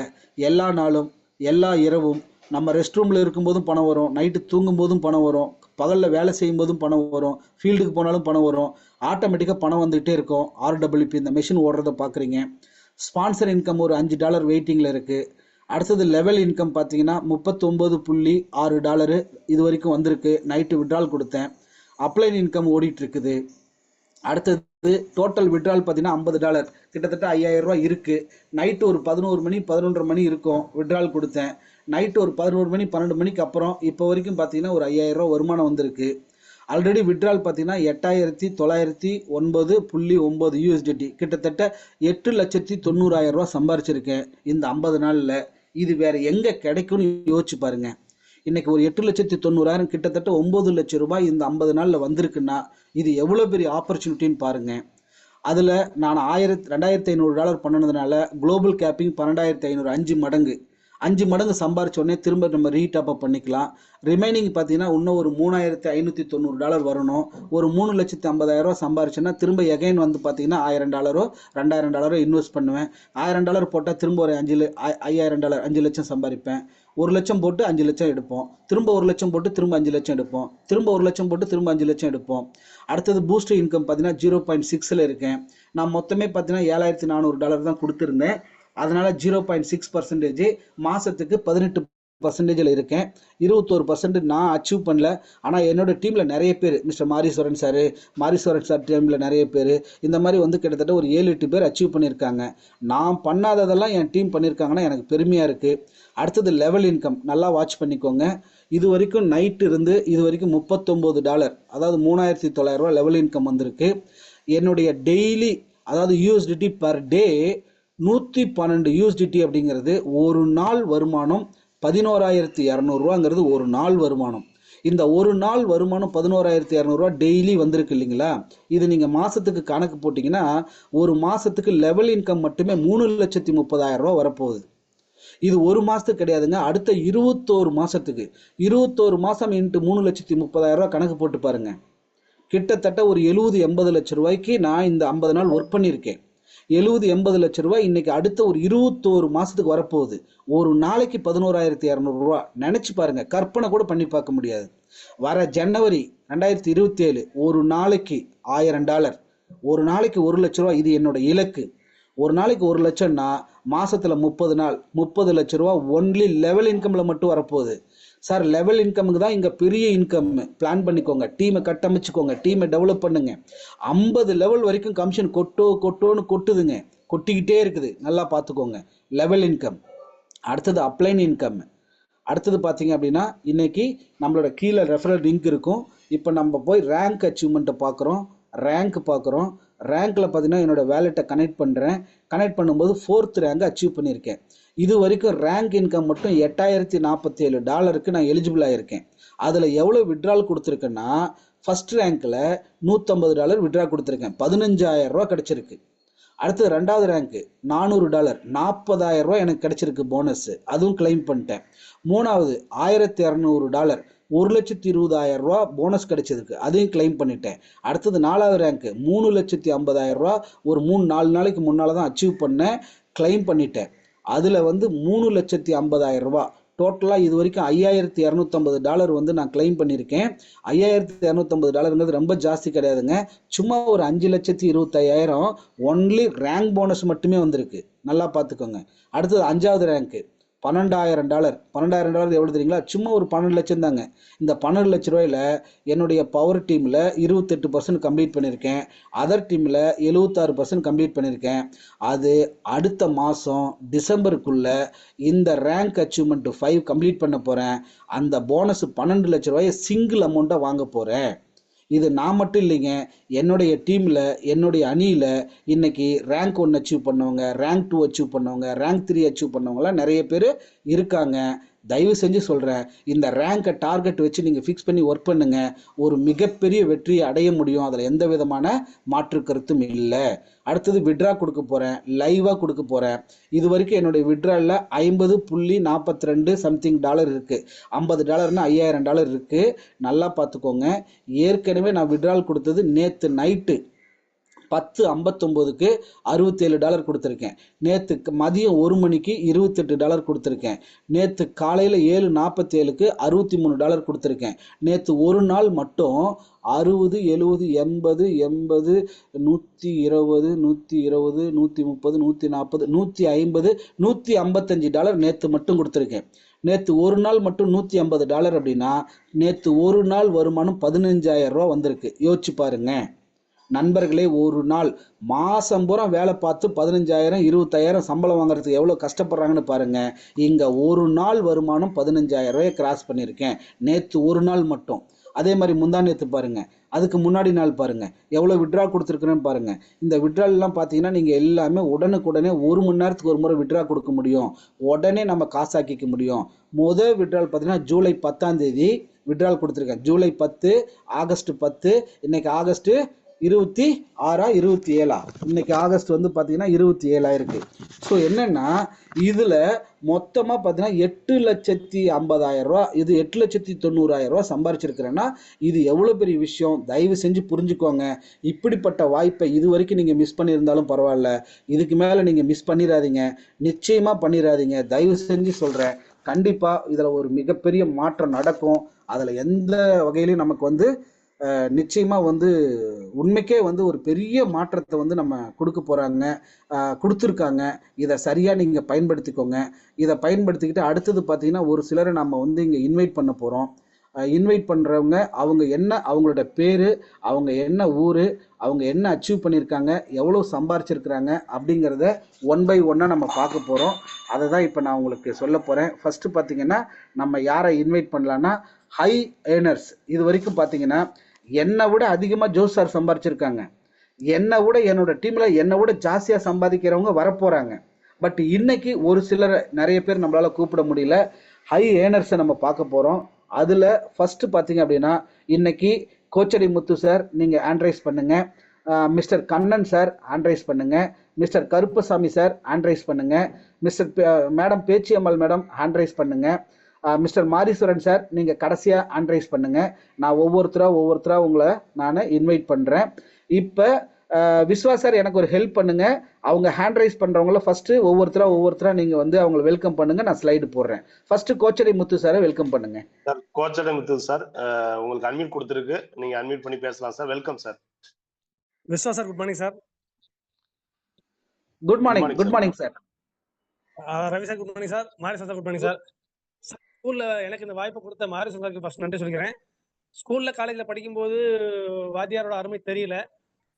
B: எல்லா நாளும் எல்லா இரவும் நம்ம ரெஸ்ட் ரூமில் இருக்கும்போதும் பணம் வரும், நைட்டு தூங்கும் போதும் பணம் வரும், பகலில் வேலை செய்யும் போதும் பணம் வரும், ஃபீல்டுக்கு போனாலும் பணம் வரும். ஆட்டோமேட்டிக்காக பணம் வந்துகிட்டே இருக்கும். RWP இந்த மிஷின் ஓடுறத பார்க்குறீங்க. ஸ்பான்சர் இன்கம் ஒரு $5 வெயிட்டிங்கில் இருக்குது. அடுத்தது லெவல் இன்கம் பார்த்தீங்கன்னா $39.6 இது வரைக்கும் வந்திருக்கு. நைட்டு விட்ரால் கொடுத்தேன். அப்ளைன் இன்கம் ஓடிட்டு இருக்குது. அடுத்தது டோட்டல் விட்ரால் பார்த்தீங்கன்னா $50, கிட்டத்தட்ட $5000 இருக்குது. நைட்டு ஒரு 11 மணி 11:30 மணி இருக்கும் விட்ரால் கொடுத்தேன். நைட்டு ஒரு 11 மணி 12 மணிக்கு அப்புறம் இப்போ வரைக்கும் பார்த்தீங்கன்னா ஒரு $5000 வருமானம் வந்திருக்கு. ஆல்ரெடி விட்ரால் பார்த்தீங்கன்னா 8,909.9 USDT, கிட்டத்தட்ட 8,90,000 சம்பாரிச்சிருக்கேன் இந்த 50 நாளில். இது வேறு எங்கே கிடைக்கும்னு யோசிச்சு பாருங்கள். இன்றைக்கி ஒரு 8,90,000 கிட்டத்தட்ட 9 லட்சம் ரூபாய் இந்த 50 நாளில் வந்திருக்குன்னா இது எவ்வளோ பெரிய ஆப்பர்ச்சுனிட்டின்னு பாருங்கள். அதில் நான் $2,500 பண்ணினதுனால குளோபல் கேப்பிங் 12,500 5 மடங்கு சம்பாரிச்சோடனே திரும்ப நம்ம ரீடாப்அப் பண்ணிக்கலாம். ரிமைனிங் பார்த்தீங்கன்னா இன்னும் ஒரு $3,590 வரணும். ஒரு $3,50,000 சம்பாரிச்சேன்னா திரும்ப எகைன் வந்து பார்த்தீங்கன்னா $1,000 $2,000 இன்வெஸ்ட் பண்ணுவேன். $1,000 போட்டால் திரும்ப ஒரு $5,000 5 லட்சம் சம்பாதிப்பேன். 1 லட்சம் போட்டு 5 லட்சம் எடுப்போம். திரும்ப 1 லட்சம் போட்டு திரும்ப 5 லட்சம் எடுப்போம். திரும்ப 1 லட்சம் போட்டு திரும்ப 5 லட்சம் எடுப்போம். அடுத்தது பூஸ்டர் இன்கம் பார்த்தீங்கன்னா 0.6ல் இருக்கேன். நான் மொத்தமே பார்த்தீங்கன்னா $7,400 தான் கொடுத்துருந்தேன். அதனால் 0.6% மாதத்துக்கு 18% இருக்கேன். 21% நான் அச்சீவ் பண்ணல. ஆனால் என்னோடய டீமில் நிறைய பேர், மிஸ்டர் மாரீஸ்வரன் சார் டீமில் நிறைய பேர் இந்த மாதிரி வந்து கிட்டத்தட்ட ஒரு 7-8 பேர் அச்சீவ் பண்ணியிருக்காங்க. நான் பண்ணாததெல்லாம் என் டீம் பண்ணியிருக்காங்கன்னா எனக்கு பெருமையாக இருக்குது. அடுத்தது லெவல் இன்கம் நல்லா வாட்ச் பண்ணிக்கோங்க. இது வரைக்கும் நைட்டு இருந்து இது வரைக்கும் $39, அதாவது $3,900 லெவல் இன்கம் வந்திருக்கு. என்னுடைய டெய்லி, அதாவது USDT பர் டே 112 USDT அப்படிங்கிறது ஒரு நாள் வருமானம். 11,200 ஒரு நாள் வருமானம். இந்த ஒரு நாள் வருமானம் 11,200 டெய்லி வந்திருக்கு இல்லைங்களா? இது நீங்கள் மாதத்துக்கு கணக்கு போட்டிங்கன்னா ஒரு மாதத்துக்கு லெவல் இன்கம் மட்டுமே 3,30,000 வரப்போகுது. இது ஒரு மாதத்துக்கு கிடையாதுங்க, அடுத்த 21 மாதத்துக்கு. 21 மாதம் இன்ட்டு 3,30,000 கணக்கு போட்டு பாருங்கள். கிட்டத்தட்ட ஒரு 70-80 லட்ச ரூபாய்க்கு நான் இந்த 50 நாள் ஒர்க் பண்ணியிருக்கேன். 70-80 லட்ச ரூபாய் இன்னைக்கு அடுத்த ஒரு 21 மாசத்துக்கு வரப்போகுது. ஒரு நாளைக்கு 11,200 ரூபா. நினைச்சு பாருங்க, கற்பனை கூட பண்ணி பார்க்க முடியாது. வர ஜனவரி 2027 ஒரு நாளைக்கு $1000, ஒரு நாளைக்கு 1 லட்ச ரூபா. இது என்னோட இலக்கு. ஒரு நாளைக்கு 1 லட்சம்னா மாசத்துல 30 நாள் 30 லட்ச ரூபா ஒன்லி லெவல் இன்கம்ல மட்டும் வரப்போகுது. சார் லெவல் இன்கமுக்கு தான் இங்கே பெரிய இன்கம். பிளான் பண்ணிக்கோங்க, டீமை கட்டமைச்சுக்கோங்க, டீமை டெவலப் பண்ணுங்க. 50 லெவல் வரைக்கும் கமிஷன் கொட்டோன்னு கொட்டுதுங்க, கொட்டிக்கிட்டே இருக்குது. நல்லா பார்த்துக்கோங்க. Level income. அடுத்தது அப்ளைன் இன்கம். அடுத்தது பார்த்தீங்க அப்படின்னா இன்னைக்கு நம்மளோட கீழே ரெஃபரல் லிங்க் இருக்கும். இப்போ நம்ம போய் ரேங்க் அச்சீவ்மெண்ட்டை பார்க்குறோம், ரேங்க் பார்க்குறோம். ரேங்க்கில் பார்த்தீங்கன்னா என்னோட வேலெட்டை கனெக்ட் பண்ணுறேன். கனெக்ட் பண்ணும்போது 4th ரேங்க் அச்சீவ் பண்ணியிருக்கேன். இது வரைக்கும் ரேங்க் இன்கம் மட்டும் $8047 நான் எலிஜிபிள் ஆகியிருக்கேன். அதில் எவ்வளோ விட்ரால் கொடுத்துருக்கேன்னா, ஃபர்ஸ்ட் ரேங்க்கில் $150 விட்ரா கொடுத்துருக்கேன், 15,000 ரூபா கிடச்சிருக்கு. அடுத்தது 2வது ரேங்க்கு $400, 40,000 ரூபா எனக்கு கிடச்சிருக்கு போனஸ், அதுவும் கிளைம் பண்ணிட்டேன். 3வது $1,200, 1,20,000 ரூபா போனஸ் கிடைச்சதுக்கு, அதையும் கிளைம் பண்ணிட்டேன். அடுத்தது 4வது ரேங்க்கு $3,50,000 ரூபா ஒரு 3-4 நாளைக்கு முன்னால் தான் அச்சீவ் பண்ணேன், கிளைம் பண்ணிட்டேன். அதில் வந்து $3,50,000 ரூபா. டோட்டலாக இது வரைக்கும் $5,250 வந்து நான் கிளைம் பண்ணியிருக்கேன். $5,250 ரொம்ப ஜாஸ்தி கிடையாதுங்க. சும்மா ஒரு 5,25,000 ஒன்லி ரேங்க் போனஸ் மட்டுமே வந்திருக்கு. நல்லா பார்த்துக்கோங்க. அடுத்தது 5வது ரேங்க்கு $12,000. $12,000 எவ்வளோ தெரியுங்களா? சும்மா ஒரு 12 லட்சம் தாங்க. இந்த 12 லட்ச ரூபாயில் என்னுடைய பவர் டீமில் 28% கம்ப்ளீட் பண்ணியிருக்கேன். அதர் டீமில் 76% கம்ப்ளீட் பண்ணியிருக்கேன். அது அடுத்த மாதம் டிசம்பருக்குள்ளே இந்த ரேங்க் அச்சீவ்மெண்ட் 5 கம்ப்ளீட் பண்ண போகிறேன். அந்த போனஸ் 12 லட்ச ரூபாயை சிங்கிள் அமௌண்ட்டாக வாங்க போகிறேன். இது நான் மட்டும் இல்லைங்க, என்னுடைய டீமில் என்னுடைய அணியில் இன்னைக்கு ரேங்க் 1 அச்சீவ் பண்ணவங்க, ரேங்க் 2 அச்சீவ் பண்ணவங்க, ரேங்க் 3 அச்சீவ் பண்ணவங்களாம் நிறைய பேர் இருக்காங்க. தயவு செஞ்சு சொல்கிறேன், இந்த ரேங்கை டார்கெட் வச்சு நீங்கள் ஃபிக்ஸ் பண்ணி ஒர்க் பண்ணுங்க, ஒரு மிகப்பெரிய வெற்றியை அடைய முடியும். அதில் எந்த விதமான மாற்று கருத்தும் இல்லை. அடுத்தது விட்ரா கொடுக்க போகிறேன், லைவாக கொடுக்க போகிறேன். இது வரைக்கும் என்னுடைய விட்ராவில் $50.42 சம்திங் இருக்குது. $50னா $5,000 இருக்குது. நல்லா பார்த்துக்கோங்க. ஏற்கனவே நான் விட்ரால் கொடுத்தது நேற்று நைட்டு 10:59க்கு $67 கொடுத்துருக்கேன். நேற்று மதியம் 1 மணிக்கு $28 கொடுத்துருக்கேன். நேற்று காலையில் 7:47க்கு $63 கொடுத்துருக்கேன். நேற்று ஒரு நாள் மட்டும் 60, 70, 80, 120, 120, 130, 140, 150, $155 நேற்று மட்டும் கொடுத்துருக்கேன். நேற்று ஒரு நாள் மட்டும் $150 அப்படின்னா நேற்று ஒரு நாள் வருமானம் 15,000 ரூபா வந்திருக்கு. யோசிச்சு பாருங்க நண்பர்களே. ஒரு நாள் மாதம் பூரா வேலை பார்த்து 15,000 20,000 சம்பளம் வாங்குறதுக்கு எவ்வளோ கஷ்டப்படுறாங்கன்னு பாருங்க. இங்கே ஒரு நாள் வருமானம் 15,000 ரூபாயை கிராஸ் பண்ணியிருக்கேன் நேற்று ஒரு நாள் மட்டும். அதே மாதிரி முந்தா நேற்று பாருங்க, அதுக்கு முன்னாடி நாள் பாருங்க, எவ்வளோ விட்ரா கொடுத்துருக்குறேன்னு பாருங்க. இந்த விட்ரால்லாம் பார்த்தீங்கன்னா நீங்கள் எல்லாமே உடனுக்குடனே 1 மணி நேரத்துக்கு ஒரு முறை விட்ரா கொடுக்க முடியும், உடனே நம்ம காசாக்கிக்க முடியும். முதல் விட்ரால் பார்த்தீங்கன்னா ஜூலை 10ஆம் தேதி விட்ரால் கொடுத்துருக்கேன். ஜூலை 10, ஆகஸ்ட் 10, இன்னைக்கு ஆகஸ்ட் 26 27, இன்னைக்கு ஆகஸ்ட் வந்து பார்த்தீங்கன்னா 27 ஆயிருக்கு. ஸோ என்னன்னா இதில் மொத்தமாக பார்த்தீங்கன்னா 8,50,000 ரூபா, இது 8,90,000 ரூபா சம்பாரிச்சிருக்கிறேன்னா இது எவ்வளோ பெரிய விஷயம். தயவு செஞ்சு புரிஞ்சுக்கோங்க. இப்படிப்பட்ட வாய்ப்பை இது வரைக்கும் நீங்கள் மிஸ் பண்ணியிருந்தாலும் பரவாயில்ல, இதுக்கு மேலே நீங்கள் மிஸ் பண்ணிடாதீங்க, நிச்சயமாக பண்ணிடாதீங்க. தயவு செஞ்சு சொல்கிறேன், கண்டிப்பாக இதில் ஒரு மிகப்பெரிய மாற்றம் நடக்கும். அதில் எந்த வகையிலையும் நமக்கு வந்து நிச்சயமாக வந்து உண்மைக்கே வந்து ஒரு பெரிய மாற்றத்தை வந்து நம்ம கொடுக்க போகிறாங்க, கொடுத்துருக்காங்க. இதை சரியாக நீங்கள் பயன்படுத்திக்கோங்க. இதை பயன்படுத்திக்கிட்டு அடுத்தது பார்த்தீங்கன்னா ஒரு சிலரை நம்ம வந்து இங்கே இன்வைட் பண்ண போகிறோம். இன்வைட் பண்ணுறவங்க அவங்க என்ன, அவங்களோட பேர், அவங்க என்ன ஊர், அவங்க என்ன அச்சீவ் பண்ணியிருக்காங்க, எவ்வளோ சம்பாரிச்சிருக்கிறாங்க அப்படிங்கிறத 1 by 1 நம்ம பார்க்க போகிறோம். அதை தான் இப்போ நான் உங்களுக்கு சொல்ல போகிறேன். ஃபஸ்ட்டு பார்த்தீங்கன்னா நம்ம யாரை இன்வைட் பண்ணலான்னா ஹை ஏர்னர்ஸ். இது வரைக்கும் பார்த்தீங்கன்னா என்னை விட அதிகமாக ஜோஸ் சார் சம்பாரிச்சிருக்காங்க, என்னை விட என்னோட டீமில் என்னை விட ஜாஸ்தியாக சம்பாதிக்கிறவங்க வரப்போகிறாங்க. பட் இன்னைக்கு ஒரு சிலர் நிறைய பேர் நம்மளால் கூப்பிட முடியல. ஹை ஏர்னர்ஸை நம்ம பார்க்க போகிறோம். அதில் ஃபஸ்ட்டு பார்த்தீங்க அப்படின்னா இன்னைக்கு கோச்சடி முத்து சார் நீங்கள் ஆண்ட்ரைஸ் பண்ணுங்கள், மிஸ்டர் கண்ணன் சார் ஆண்ட்ரைஸ் பண்ணுங்கள், மிஸ்டர் கருப்பசாமி சார் ஆண்ட்ரைஸ் பண்ணுங்கள், மேடம் பேச்சியம்மாள் மேடம் ஆண்ட்ரைஸ் பண்ணுங்கள், மிஸ்டர் மாரீஸ்வரன் சார் நீங்கள் கடைசியாக ஆண்ட்ரைஸ் பண்ணுங்கள். நான் ஒவ்வொருத்தராக உங்களை நான் இன்வைட் பண்ணுறேன். இப்போ விஸ்வா சார் எனக்கு ஒரு ஹெல்ப் பண்ணுங்க. அவங்க ஹேண்ட் ரைஸ் பண்றவங்கள ஃபர்ஸ்ட் ஒவ்வொருத்தரா நீங்க வந்து அவங்களை வெல்கம் பண்ணுங்க. நான் ஸ்லைடு போடுறேன். ஃபர்ஸ்ட் கோச்சடை முத்து சாரை வெல்கம் பண்ணுங்க.
C: சார் கோச்சடை முத்து சார், உங்களுக்கு அன்மியூட் கொடுத்துருக்கு, நீங்க அன்மியூட் பண்ணி பேசலாம் sir. Welcome sir.
D: Viswa sir, good morning sir.
B: Good morning sir.
D: Ravi sir good morning sir. Marisan sir good morning sir. ஸ்கூல்ல எனக்கு இந்த வாய்ப்பு கொடுத்த மாரிசன் சாருக்கு ஃபர்ஸ்ட் நன்றி சொல்லிக்கிறேன். ஸ்கூல்ல காலேஜ்ல படிக்கும்போது வாத்தியாரோட அருமை தெரியல.